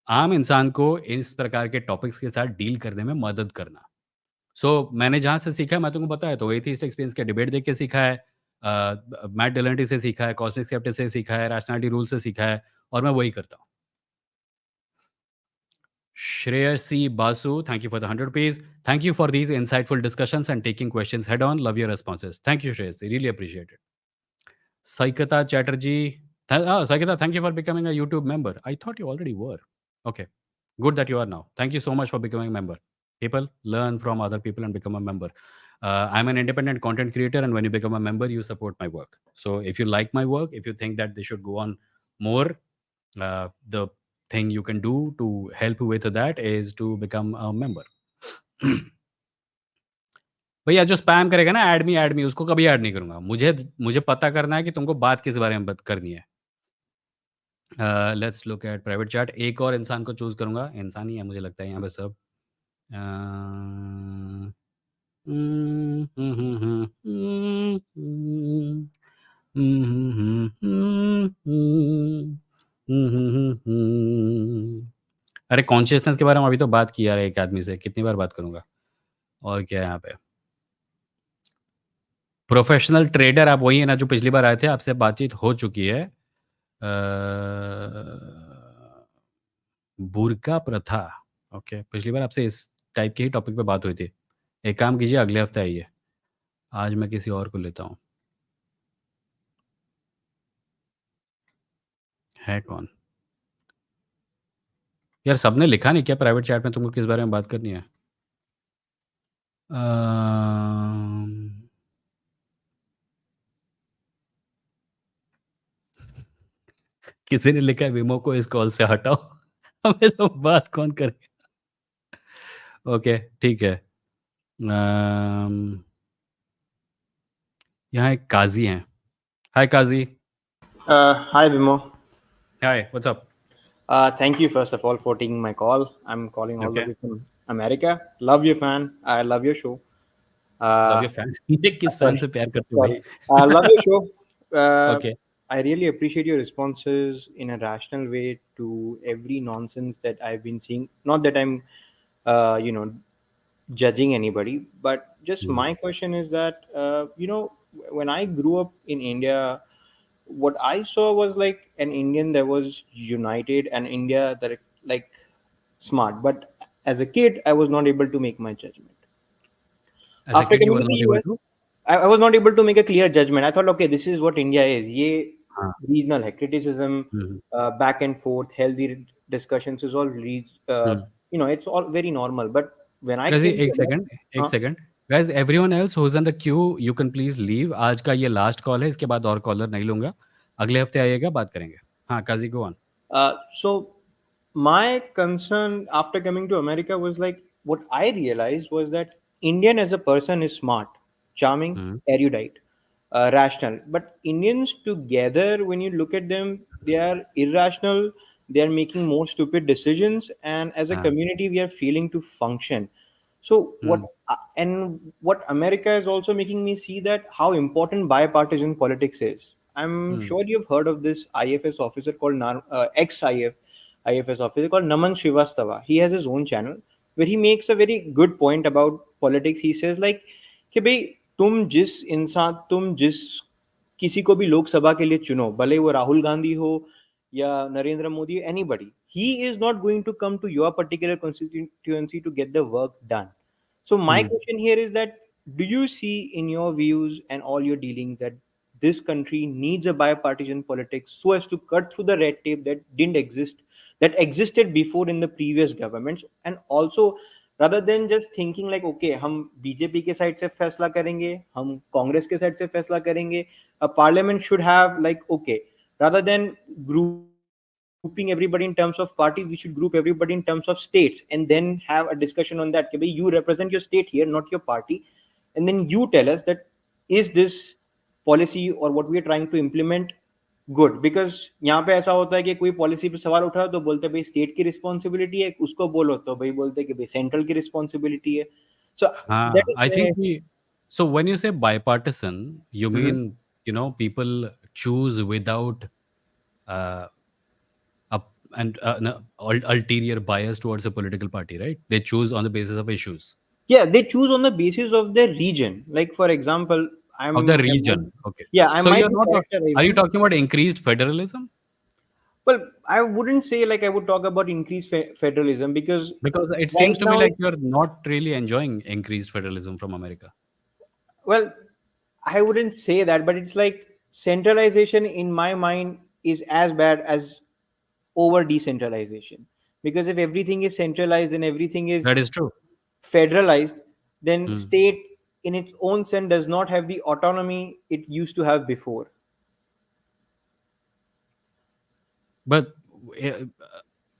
आम इंसान को इस प्रकार के टॉपिक्स के साथ डील करने में मदद करना। मैंने जहाँ से सीखा है मैं तुमको बताया तो एथिस्ट एक्सपीरियंस के डिबेट देख के सीखा है, मैट डेलंटी से सीखा है, कॉस्मिक स्केप्टिक्स से सीखा है, रैशनैलिटी रूल से सीखा है और मैं वही करता हूँ। Shreyasi Basu, thank you for the 100 rupees. Thank you for these insightful discussions and taking questions head on. Love your responses. Thank you, Shreyasi. Really appreciate it. Saikata Chatterjee. Saikata, thank you for becoming a YouTube member. I thought you already were. Okay. Good that you are now. Thank you so much for becoming a member. People, learn from other people and become a member. I'm an independent content creator, and when you become a member, you support my work. So if you like my work, if you think that they should go on more, the thing you can do to help with that is to become a member. भैया जो spam करेगा ना add me उसको कभी add नहीं करूँगा। मुझे पता करना है कि तुमको बात किस बारे में बात करनी है। Let's look at private chat. एक और इंसान को चूज़ करूँगा। इंसान ही है मुझे लगता है यहाँ पे सब। अरे कॉन्शियसनेस के बारे में अभी तो बात की यार एक आदमी से, कितनी बार बात करूँगा? और क्या है यहाँ पे? प्रोफेशनल ट्रेडर आप वही हैं ना जो पिछली बार आए थे, आपसे बातचीत हो चुकी है। बुर्का प्रथा, ओके, पिछली बार आपसे इस टाइप के ही टॉपिक पे बात हुई थी। एक काम कीजिए अगले हफ्ते आइए। आज मैं किसी और को लेता हूँ। है कौन? यार सबने लिखा नहीं क्या प्राइवेट चैट में तुमको किस बारे में बात करनी है? किसी ने लिखा है विमो को इस कॉल से हटाओ। हमें तो बात कौन करेगा? ओके ठीक है। यहाँ एक काजी हैं। हाय काजी। Hi, Vimoh. Hi, what's up? Thank you, first of all, for taking my call. I'm calling all the Okay. way from America. Love your fan. I love your show. Love Uh, your fan. ये किस fan sorry, से प्यार करते हो भाई? sorry. I love your show. Okay. I really appreciate your responses in a rational way to every nonsense that I've been seeing. Not that I'm, you know, judging anybody, but just my question is that, when I grew up in India, what I saw was like an Indian that was united, and India that like smart. But as a kid, I was not able to make my judgment. As a After kid you coming were to the not able US, to? I was not able to make a clear judgment. I thought, okay, this is what India is. ये हाँ। regional है, criticism, back and forth, healthy discussions is all, it's all very normal. But when I काजी came to एक second, एक हाँ, second. Guys everyone else who is in the queue you can please leave. आज का ये last call है, इसके बाद और कॉलर नहीं लूँगा। अगले हफ्ते आइएगा, बात करेंगे। हाँ, Kazi go on. So my concern after coming to America was like, what I realized was that Indian as a person is smart, charming, hmm, erudite, rational. But Indians together, when you look at them, they are irrational. They are making more stupid decisions, and as a हाँ, community, we are failing to function. So hmm, what America is also making me see that how important bipartisan politics is. I'm hmm, sure you've heard of this IFS officer called IFS officer called Naman Srivastava. He has his own channel where he makes a very good point about politics. He says like कि भाई तुम जिस किसी को भी लोकसभा के लिए चुनो, भले वो राहुल गांधी हो या Narendra Modi, anybody, he is not going to come to your particular constituency to get the work done. So my Hmm. question here is that, do you see in your views and all your dealings that this country needs a bipartisan politics so as to cut through the red tape that didn't exist, that existed before in the previous governments? And also, rather than just thinking like, okay, हम BJP के side से फैसला करेंगे, हम कांग्रेस के side से फैसला करेंगे, a parliament should have like, okay, rather than grouping everybody in terms of parties, we should group everybody in terms of states and then have a discussion on that. कि भाई, you represent your state here, not your party, and then you tell us that is this policy or what we are trying to implement good, because यहाँ पे ऐसा होता है कि कोई policy पे सवाल उठाओ तो बोलते हैं भाई स्टेट की रिस्पॉन्सिबिलिटी है, उसको बोलो तो भाई बोलते हैं कि भाई सेंट्रल की रिस्पॉन्सिबिलिटी है. सो दैट हाँ, I think is we so when you say bipartisan, you mean, people choose without uh, a an ulterior bias towards a political party, right? They choose on the basis of issues yeah, they choose on the basis of their region. Like for example, of the I might, region. Okay. yeah, I So might you're be not are you characterizing. talking about increased federalism? Well, I wouldn't say like I would talk about increased federalism, because Because it right seems to me now, like you're not really enjoying increased federalism from America. well, I wouldn't say that, but it's like centralization in my mind is as bad as over decentralization. Because if everything is centralized and everything is That is true. federalized, then Hmm. state in its own sense does not have the autonomy it used to have before. But uh,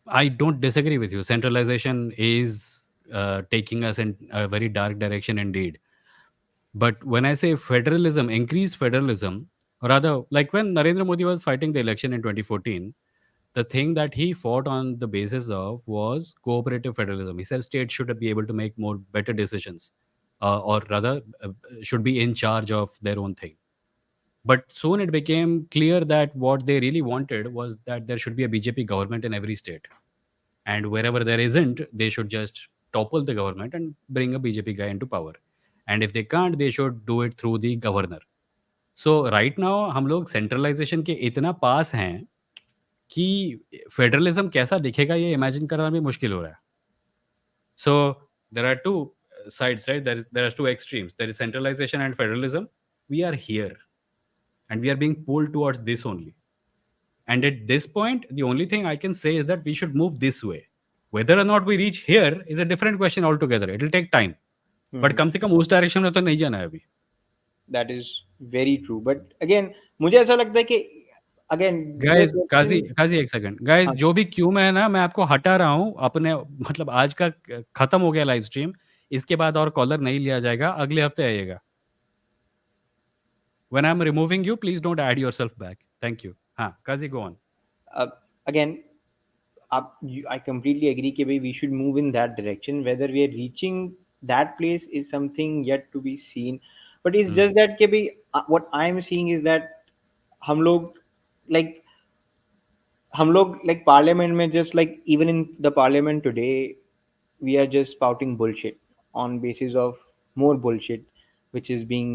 I don't disagree with you. Centralization is taking us in a very dark direction indeed. But when I say federalism, increased federalism, or rather, like when Narendra Modi was fighting the election in 2014, the thing that he fought on the basis of was cooperative federalism. He said states should be able to make more better decisions, or rather, should be in charge of their own thing. But soon it became clear that what they really wanted was that there should be a BJP government in every state. And wherever there isn't, they should just topple the government and bring a BJP guy into power. And if they can't, they should do it through the governor. So right now हम लोग centralisation के इतना पास हैं कि federalism कैसा दिखेगा ये imagine करना भी मुश्किल हो रहा है. So there are two sides, right? There are two extremes. There is centralization and federalism. We are here, and we are being pulled towards this only. And at this point, the only thing I can say is that we should move this way. Whether or not we reach here is a different question altogether. It will take time. But Mhm. कम से कम उस direction में तो नहीं जाना है अभी. That is very true. But again, मुझे ऐसा लगता है कि again the गाइस काजी question. काजी एक सेकंड गाइस, हाँ, जो भी क्यू में है ना, मैं आपको हटा रहा हूँ अपने, मतलब आज का खत्म हो गया लाइव स्ट्रीम. इसके बाद और कॉलर नहीं लिया जाएगा, अगले हफ्ते आइएगा. When I am removing you, please don't add yourself back. Thank you. हाँ Kazi, go on. again, I completely agree कि भाई we should move in that direction. Whether we are reaching that place is something yet to be seen. But it's just that कि भाई what I'm seeing is that हम लोग like like parliament में just like even in the parliament today we are just spouting bullshit on basis of more bullshit which is being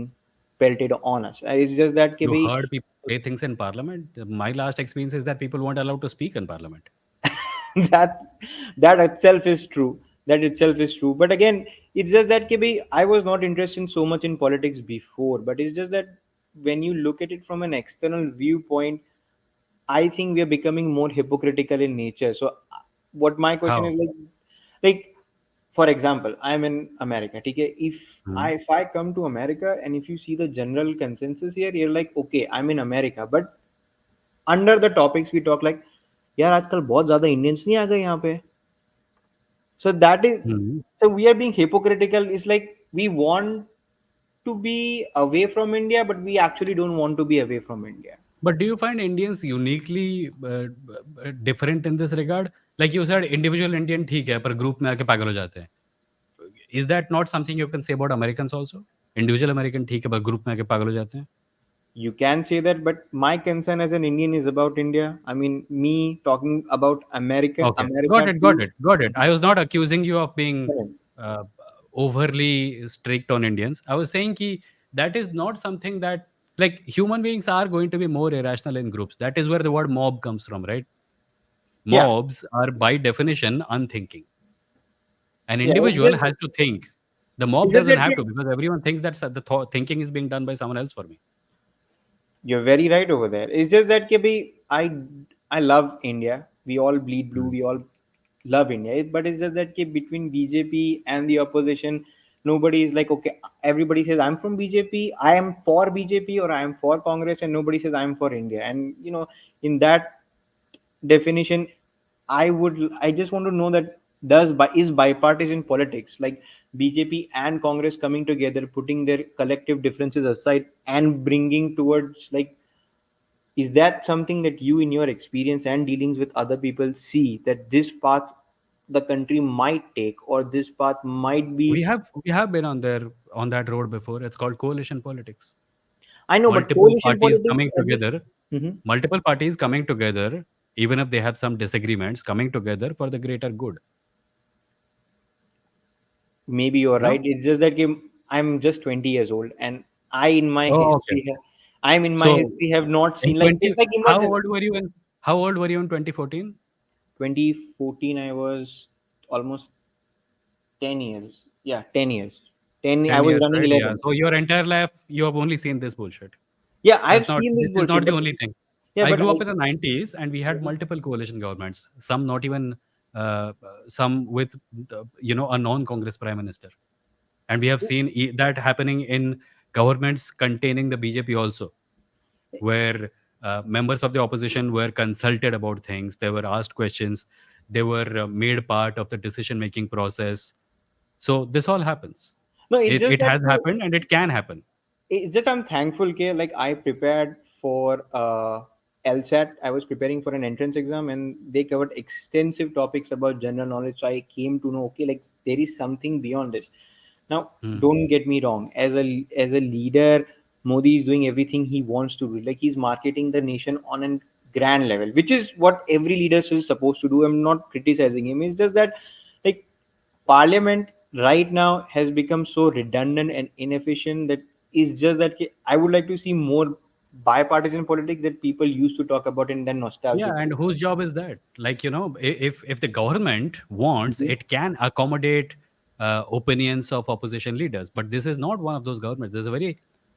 pelted on us. It's just that कि You भाई heard people say things in parliament. My last experience is that people weren't allowed to speak in parliament. that that itself is true. That itself is true. But again, it's just that कि भाई I was not interested so much in politics before. But it's just that when you look at it from an external viewpoint, I think we are becoming more hypocritical in nature. So, what my question How? is like for example, I'm in America. Okay, Hmm. if I come to America and if you see the general consensus here, you're like, okay, I'm in America. But under the topics we talk like, यार आजकल बहुत ज्यादा Indians नहीं आ गए यहाँ पे. So that is, Hmm. so we are being hypocritical. It's like we want to be away from India, but we actually don't want to be away from India. But do you find Indians uniquely different in this regard? Like you said, individual Indian ठीक है, पर group में आके पागल हो जाते हैं. Is that not something you can say about Americans also? Individual American ठीक है, पर group में आके पागल हो जाते हैं. You can say that, but my concern as an Indian is about India. I mean, me talking about Okay, got America it, got to. it, got it. I was not accusing you of being uh, overly strict on Indians. I was saying कि that is not something that Like human beings are going to be more irrational in groups. That is where the word mob comes from, right? Yeah, Mobs are by definition unthinking. An yeah. It's individual just has to think. The mob it's just doesn't that have to, because everyone thinks that the thinking is being done by someone else for me. you're very right over there. It's just that ke bhai, I love India. We all bleed blue. Mm. We all love India. But it's just that ke between BJP and the opposition, nobody is like okay. Everybody says I'm from BJP. I am for BJP or I am for Congress, and nobody says I'm for India. And in that definition, I just want to know that is bipartisan politics like BJP and Congress coming together, putting their collective differences aside and bringing towards like, is that something that you in your experience and dealings with other people see that this path the country might take, or this path might We be? have we have been on that road before. It's called coalition politics. I know, but Multiple coalition parties politics coming at this. together, Mhm. multiple parties coming together, even if they have some disagreements, coming together for the greater good. Maybe you're No? right. It's just that I'm just 20 years old, and I in my Oh, okay. history I'm in my So history have not in seen like 20, it's like emergence. how old were you in 2014? 2014 I was almost 10 years. Yeah, 10 years. 10 I 10 was years, running right? Yeah. 11. So your entire life, you have only seen this bullshit. Yeah, I've seen this This is bullshit, not the but only thing. yeah, I but grew I. up in the 90s and we had Mhm. multiple coalition governments, some not even, some with, a non-Congress prime minister. And we have seen that happening in governments containing the BJP also, where members of the opposition were consulted about things, they were asked questions, they were made part of the decision making process. So this all happens. No, it's just It that has happened and it can happen. it's just I'm thankful okay, like I prepared for LSAT. I was preparing for an entrance exam and they covered extensive topics about general knowledge, so I came to know okay, like there is something beyond this. Now Hmm. don't get me wrong, as a leader, Modi is doing everything he wants to do. Like he's marketing the nation on a grand level, which is what every leader is supposed to do. I'm not criticizing him. It's just that like parliament right now has become so redundant and inefficient that it's just that I would like to see more bipartisan politics that people used to talk about in the Yeah, nostalgic and way. whose job is that? Like, if the government wants, Mhm. it can accommodate opinions of opposition leaders. But this is not one of those governments.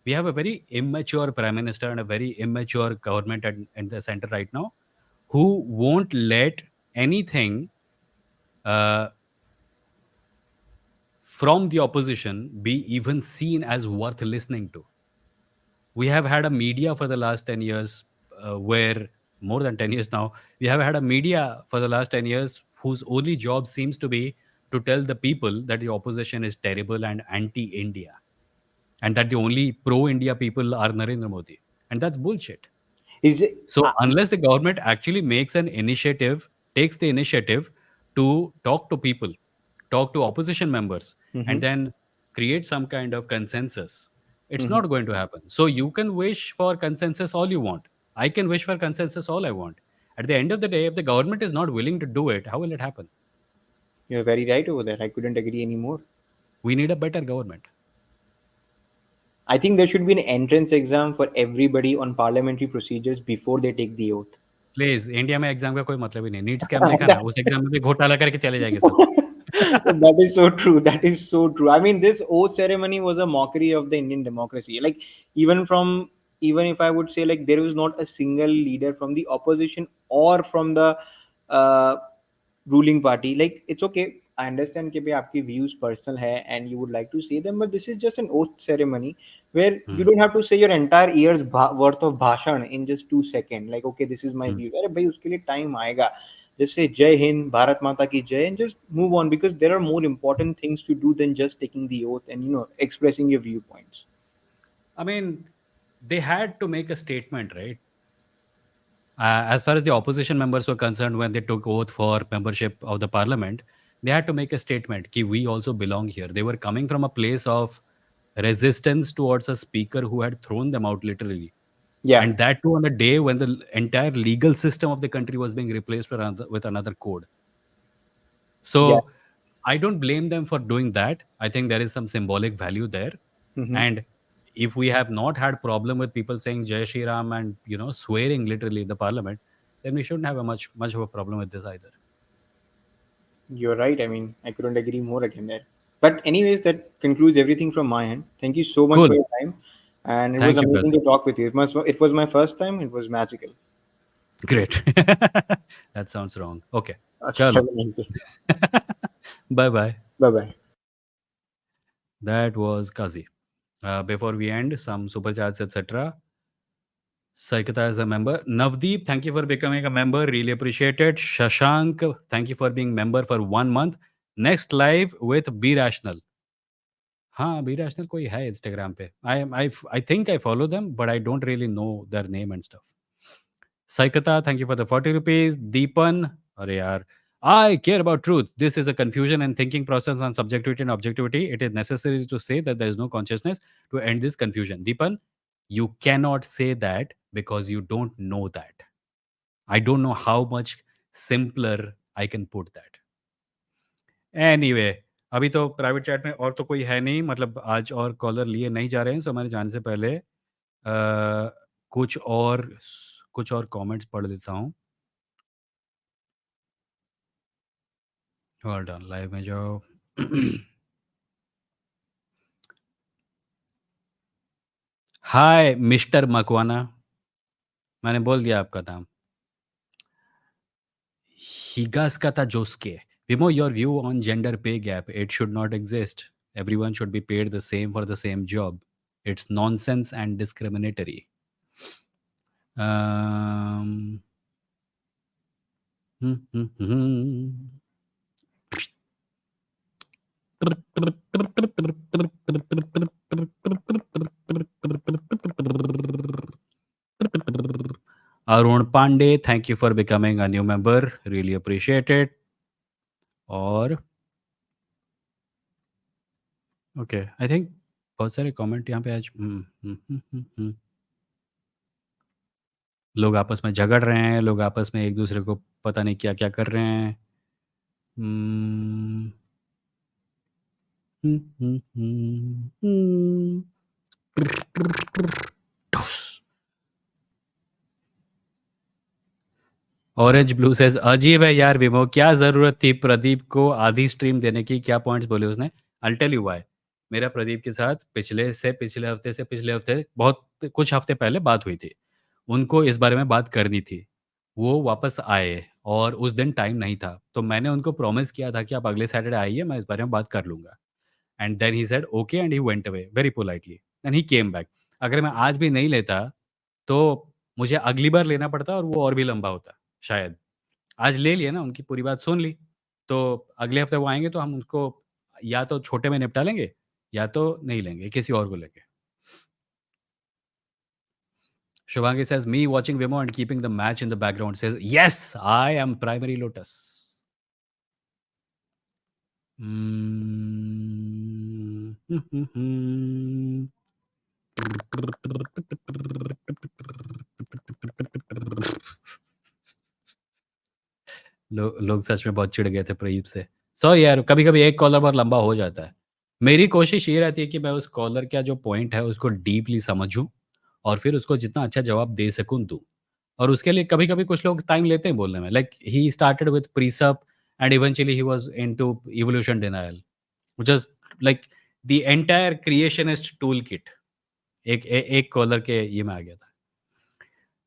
We have a very immature prime minister and a very immature government at the center right now, who won't let anything uh, from the opposition be even seen as worth listening to. We have had a media for the last 10 years, where more than 10 years now, we have had a media for the last 10 years whose only job seems to be to tell the people that the opposition is terrible and anti-India, and that the only pro-India people are Narendra Modi. And that's bullshit. Is it, So unless the government actually makes an initiative, takes the initiative to talk to people, talk to opposition members, and Mhm. then create some kind of consensus, it's Mhm. not going to happen. So you can wish for consensus all you want. I can wish for consensus all I want. At the end of the day, if the government is not willing to do it, how will it happen? You're very right over there. I couldn't agree anymore. We need a better government. I think there should be an entrance exam for everybody on parliamentary procedures before they take the oath. Please India में exam का कोई मतलब ही नहीं NEET scam देखा ना That's उस exam में भी घोटाला करके चले जाएंगे सब that is so true. That is so true. I mean, this oath ceremony was a mockery of the Indian democracy. Like, even from, even if I would say, like, there was not a single leader from the opposition or from the uh, ruling party. Like, it's okay. I understand कि भाई आपकी views personal है and you would like to say them, but this is just an oath ceremony where you hmm, don't have to say your entire year's worth of bhashan in just 2 seconds. Like, okay, this is my hmm. view. अरे भाई उसके लिए time आएगा. Just say Jai Hind, Bharat Mata ki Jai, and just move on because there are more important things to do than just taking the oath and expressing your viewpoints. I mean, they had to make a statement, right? As far as the opposition members were concerned, when they took oath for membership of the parliament, they had to make a statement that we also belong here. They were coming from a place of resistance towards a speaker who had thrown them out literally. Yeah, And that too on a day when the entire legal system of the country was being replaced with another code. yeah. So I don't blame them for doing that. I think there is some symbolic value there. Hmm. And if we have not had problem with people saying Jai Shri Ram and swearing literally in the parliament, then we shouldn't have a much of a problem with this either. You're right. I mean, I couldn't agree more again there. But anyways, that concludes everything from my end. Thank you so much for Cool. your time, and it was Thank you, amazing Kazi. to talk with you. It was my first time. It was magical. Great. That sounds wrong. Okay. Okay, Chalo. have a nice day. Bye bye. Bye bye. That was Kazi. Before we end, some super chats, etc. Saikata is a member. Navdeep, thank you for becoming a member. Really appreciate it. Shashank, thank you for being member for 1 month. Next live with Be Rational. हाँ, Be Rational कोई है Instagram पे. I think I follow them, but I don't really know their name and stuff. Saikata, thank you for the 40 rupees. Deepan, अरे यार, I care about truth. This is a confusion and thinking process on subjectivity and objectivity. It is necessary to say that there is no consciousness to end this confusion. Deepan, you cannot say that because you don't know that. I don't know how much simpler I can put that. Anyway, अभी तो private chat में और तो कोई है नहीं, मतलब आज और कॉलर लिए नहीं जा रहे हैं, सो मैंने जाने से पहले कुछ और कमेंट्स पढ़ लेता हूँ। होल्ड ऑन, लाइव में जाओ। हाय मिस्टर मकवाना, मैंने बोल दिया आपका नाम। Higaskata Josuke. Vimoh, your view on gender pay gap, it should not exist. Everyone should be paid the same for the same job. It's nonsense and discriminatory. Um, Arun Pandey, thank you for becoming a new member. Really appreciate it. और okay, I think बहुत सारे comment यहाँ पे आज लोग आपस में झगड़ रहे हैं, लोग आपस में एक दूसरे को पता नहीं क्या क्या कर रहे हैं। हम्म, हम्म, हम्म, हम्म, हम्म। ठुस। ऑरेंज ब्लू सेज अजीब है यार विमो, क्या जरूरत थी प्रदीप को आधी स्ट्रीम देने की? क्या पॉइंट्स बोले उसने? I tell you why. मेरा प्रदीप के साथ पिछले हफ्ते से पिछले हफ्ते बहुत कुछ हफ्ते पहले बात हुई थी। उनको इस बारे में बात करनी थी। वो वापस आए और उस दिन टाइम नहीं था, तो मैंने उनको प्रॉमिस किया था कि आप अगले सैटरडे आइए, मैं इस बारे में बात कर लूंगा। And then he said okay and he went away very politely and he came back. अगर मैं आज भी नहीं लेता तो मुझे अगली बार लेना पड़ता और वो और भी लंबा होता शायद। आज ले लिया ना, उनकी पूरी बात सुन ली, तो अगले हफ्ते वो आएँगे तो हम उसको या तो छोटे में निपटा लेंगे, या तो नहीं लेंगे, किसी और को लेंगे। Shubhangi says, me watching Vimo and keeping the match in the background says, yes, I am primary Lotus. लोग सच में बहुत चिढ़ गए थे प्रदीप से। सॉरी यार, कभी-कभी एक कॉलर बहुत लंबा हो जाता है। मेरी कोशिश ये रहती है कि मैं उस कॉलर का जो पॉइंट है उसको डीपली समझूँ और फिर उसको जितना अच्छा जवाब दे सकूँ दूँ। और उसके लिए कभी-कभी कुछ लोग टाइम लेते हैं बोलने में। Like he started with presup and eventually he was into evolution denial, which is like the entire creationist tool kit. एक कॉलर के ये में आ गया था।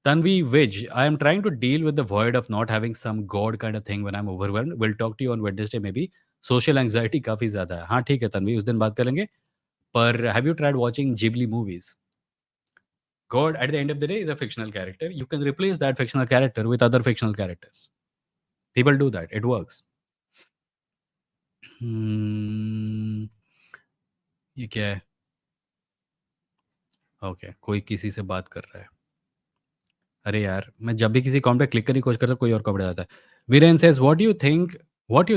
Tanvi Vij, I am trying to deal with the void of not having some God kind of thing when I'm overwhelmed. We'll talk to you on Wednesday maybe. Social anxiety काफ़ी ज़्यादा है। हाँ ठीक है तन्वी, उस दिन बात करेंगे। पर have you tried watching Ghibli movies? God at the end of the day is a fictional character. You can replace that fictional character with other fictional characters. People do that. It works. ये क्या है? Okay, कोई किसी से बात कर रहा है। अरे यार, मैं जब भी किसी कमेंट पे क्लिक करने की कोशिश करता हूँ, कोई और कमेंट आ जाता है। Viren says, what you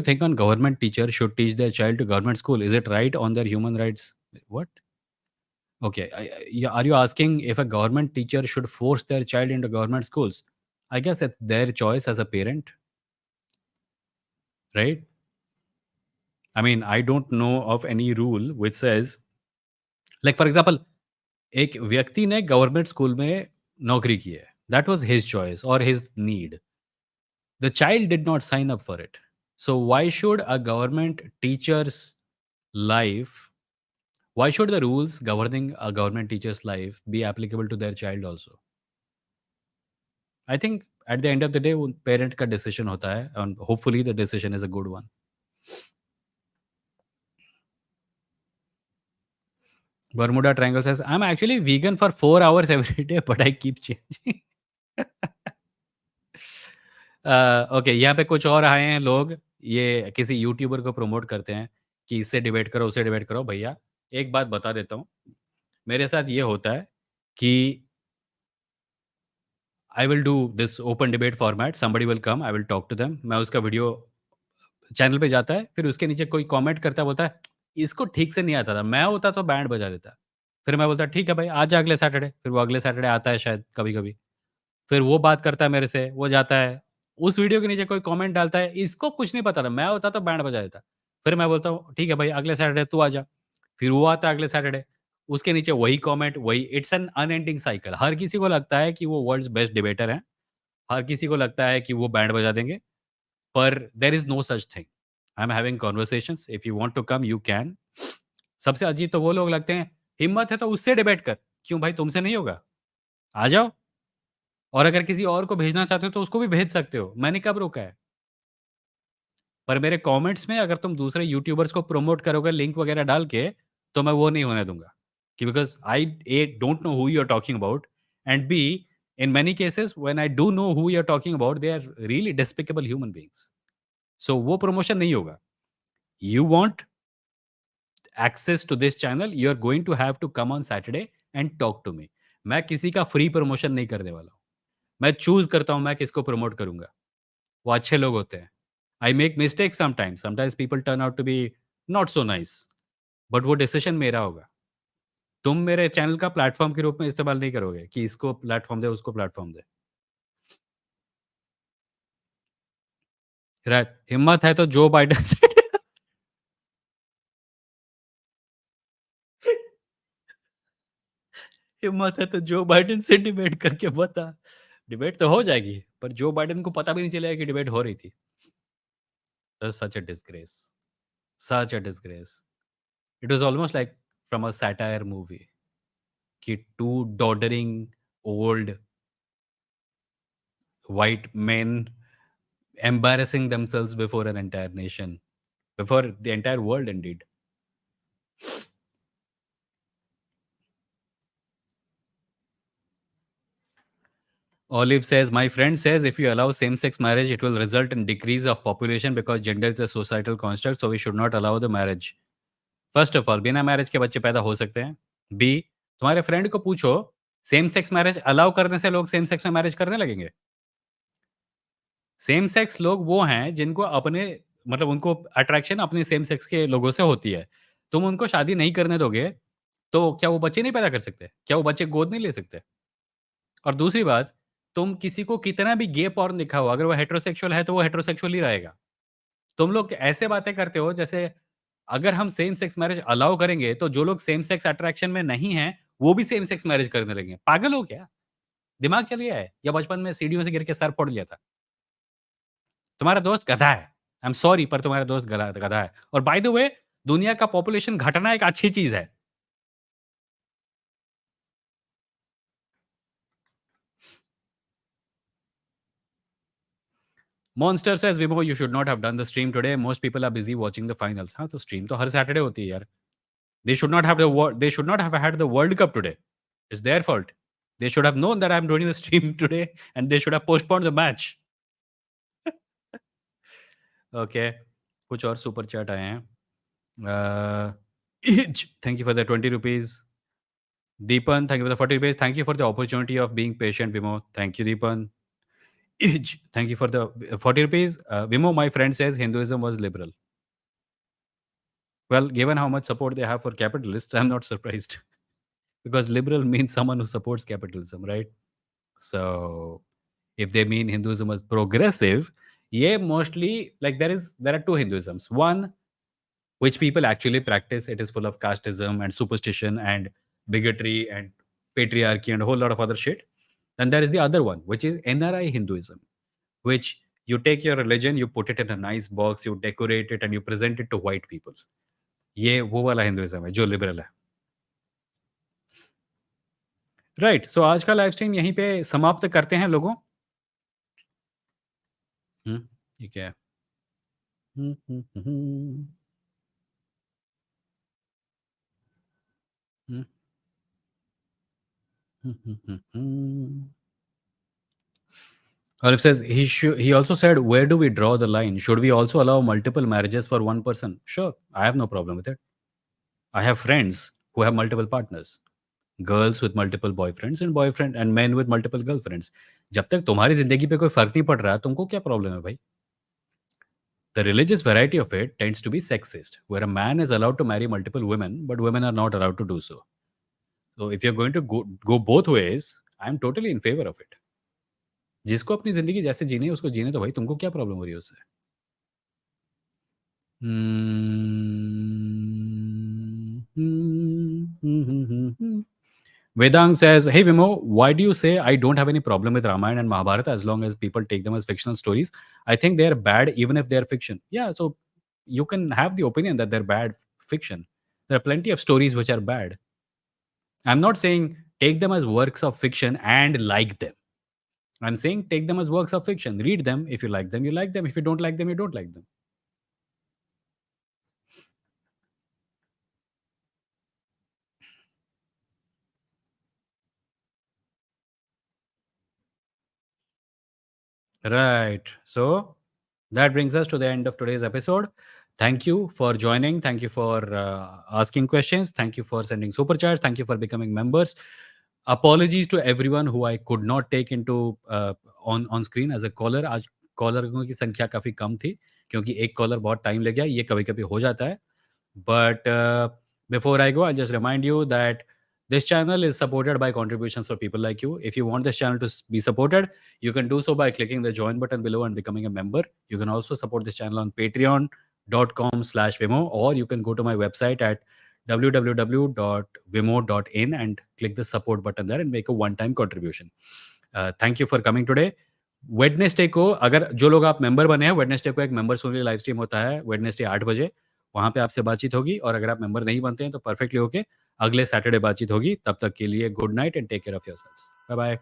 think on government teacher should teach their child to government school? Is it right on their human rights? What? Okay, are you asking if a government teacher should force their child into government schools? I guess it's their choice as a parent, right? I mean, I don't know of any rule which says, like, for example, एक व्यक्ति ने government school में नौकरी की है, that was his choice और his need. The child did not sign up for it. So why should a government teacher's life, why should the rules governing a government teacher's life be applicable to their child also? I think at the end of the day वो parent का decision होता है and hopefully the decision is a good one. Bermuda Triangle says, I'm actually vegan for 4 hours every day, but I keep changing. Okay, यहाँ पे कुछ और आए हैं लोग, ये किसी यूट्यूबर को प्रमोट करते हैं कि इससे डिबेट करो, उससे डिबेट करो. भैया, एक बात बता देता हूँ, मेरे साथ ये होता है कि I will do this open debate format, somebody will come, I will talk to them, मैं उसका वीडियो चैनल पे जाता है, फिर उसके नीचे कोई कमेंट करता है, बोलता है, "इसको ठीक से नहीं आता था, मैं होता तो बैंड बजा देता।" फिर मैं बोलता, "ठीक है भाई, आ जा अगले सैटरडे।" फिर वो अगले सैटरडे आता है शायद कभी-कभी। फिर वो बात करता है मेरे से, वो जाता है, उस वीडियो के नीचे कोई कमेंट डालता है, "इसको कुछ नहीं पता था, मैं होता तो बैंड बजा देता।" फिर मैं बोलता हूँ, "ठीक है भाई, अगले सैटरडे तू आ जा।" फिर वो आता है अगले सैटरडे, उसके नीचे वही कमेंट, वही, इट्स एन अनएंडिंग साइकिल। हर किसी को लगता है कि वो वर्ल्ड्स बेस्ट डिबेटर हैं, हर किसी को लगता है कि वो बैंड बजा देंगे, पर there is no such thing. I am having conversations, if you want to come you can. सबसे अजीब तो वो लोग लगते हैं, हिम्मत है तो उससे डिबेट कर। क्यों भाई, तुमसे नहीं होगा? आ जाओ, और अगर किसी और को भेजना चाहते हो तो उसको भी भेज सकते हो, मैंने कब रोका है? पर मेरे कमेंट्स में अगर तुम दूसरे यूट्यूबर्स को प्रमोट करोगे लिंक वगैरह डाल के, तो मैं वो नहीं होने दूँगा। कि because I A don't know who you are talking about, and B, in many cases when I do know who you are talking about, they are really despicable human beings. So वो promotion नहीं होगा। You want access to this channel, you are going to have to come on Saturday and talk to me. मैं किसी का free promotion नहीं करने वाला हूँ। मैं चूज़ करता हूँ मैं किसको प्रमोट करूँगा। वो अच्छे लोग होते हैं। I make mistakes sometimes, sometimes people turn out to be not so nice, but वो डिसीजन मेरा होगा। तुम मेरे चैनल का प्लेटफ़ॉर्म के रूप में इस्तेमाल नहीं करोगे कि इसको प्लेटफ़ॉर्म दे, उसको प्लेटफ़ॉर्म दे। राइट, हिम्मत है तो जो बाइडेन से हिम्मत है तो जो बाइडेन से डिबेट करके बता। डिबेट तो हो जाएगी, पर जो बाइडेन को पता भी नहीं चलेगा कि डिबेट हो रही थी। That's such a disgrace. Such a disgrace. It was almost like from a satire movie. कि two doddering old white men embarrassing themselves before an entire nation, before the entire world indeed. Olive says, my friend says if you allow same-sex marriage, it will result in decrease of population because gender is a societal construct, so we should not allow the marriage. First of all, बिना marriage के बच्चे पैदा हो सकते हैं। B, तुम्हारे friend को पूछो, सेम सेक्स मैरिज अलाउ करने से लोग सेम सेक्स में मैरिज करने लगेंगे? सेम सेक्स लोग वो हैं जिनको अपने, मतलब उनको अट्रैक्शन अपने सेम सेक्स के लोगों से होती है। तुम उनको शादी नहीं करने दोगे, तो क्या वो बच्चे नहीं पैदा कर सकते? क्या वो बच्चे गोद नहीं ले सकते? और दूसरी बात, तुम किसी को कितना भी गे पॉर्न दिखाओ, अगर वो हेटेरोसेक्सुअल है, तो वो हेटेरोसेक्सुअल ही रहेगा। तुम लोग ऐसे बातें करते हो जैसे अगर हम सेम सेक्स मैरिज अलाउ करेंगे, तो जो लोग सेम सेक्स अट्रैक्शन में नहीं हैं, वो भी सेम सेक्स मैरिज करने लगेंगे। पागल हो क्या? दिमाग चल गया है? या बचपन में सीढ़ियों से गिर के सर फोड़ लिया था? तुम्हारा दोस्त गधा है। आई एम सॉरी, पर तुम्हारा दोस्त गला गधा है। और बाय द वे, दुनिया का पॉपुलेशन घटना एक अच्छी चीज़ है। Monster says, "Vimoh, you should not have done the stream today. Most people are busy watching the finals." हाँ, तो स्ट्रीम तो हर सैटरडे होती है यार। They should not have they should not have had the World Cup today. It's their fault. They should have known that I'm doing the stream today, and they should have postponed the match. Okay. कुछ और super chat आए हैं। Thank you for the 20 rupees. Deepan, thank you for the 40 rupees. Thank you for the opportunity of being patient, Vimoh. Thank you, Deepan. Thank you for the 40 rupees. Vimoh, my friend says Hinduism was liberal. Well, given how much support they have for capitalists, I'm not surprised. Because liberal means someone who supports capitalism, right? So if they mean Hinduism was progressive, yeah, mostly, like there are two Hinduisms. One, which people actually practice, it is full of casteism and superstition and bigotry and patriarchy and a whole lot of other shit. Then there is the other one, which is NRI Hinduism, which you take your religion, you put it in a nice box, you decorate it and you present it to white people. ये वो वाला Hinduism है जो liberal है. Right. सो आज का live stream यहीं पे समाप्त करते हैं लोगों. ये क्या है? Or it says he also said, where do we draw the line? Should we also allow multiple marriages for one person? Sure, I have no problem with it. I have friends who have multiple partners. Girls with multiple boyfriends and men with multiple girlfriends. जब तक तुम्हारी जिंदगी पे कोई फर्क नहीं पड़ रहा, तुमको क्या प्रॉब्लम है भाई? The religious variety of it tends to be sexist, where a man is allowed to marry multiple women, but women are not allowed to do so. So if you're going to go both ways, I'm totally in favor of it. जिसको अपनी जिंदगी जैसे जीनी है उसको जीने दो भाई, तुमको क्या प्रॉब्लम हो रही है उससे? Vedang says, hey Vimoh, why do you say I don't have any problem with Ramayana and Mahabharata as long as people take them as fictional stories? I think they're bad even if they're fiction. Yeah, so you can have the opinion that they're bad fiction. There are plenty of stories which are bad. I'm not saying take them as works of fiction and like them. I'm saying take them as works of fiction. Read them. If you like them, you like them. If you don't like them, you don't like them. Right. So that brings us to the end of today's episode. Thank you for joining. Thank you for asking questions. Thank you for sending super chats. Thank you for becoming members. Apologies to everyone who I could not take into on screen as a caller. आज कॉलरों की संख्या काफ़ी कम थी क्योंकि एक collar बहुत time लग गया. ये कभी-कभी हो जाता है. But before I go, I'll just remind you that this channel is supported by contributions for people like you. If you want this channel to be supported, you can do so by clicking the join button below and becoming a member. You can also support this channel on patreon.com/Vimoh, or you can go to my website at www.vimoh.in and click the support button there and make a one-time contribution. Thank you for coming today. Wednesday को अगर जो लोग आप member बने हैं, Wednesday को एक members only live stream होता है वेडनेसडे 8 बजे. वहाँ पे आपसे बातचीत होगी और अगर आप मेंबर नहीं बनते हैं तो परफेक्टली ओके, अगले सैटरडे बातचीत होगी. तब तक के लिए good night and take care of yourselves. Bye bye.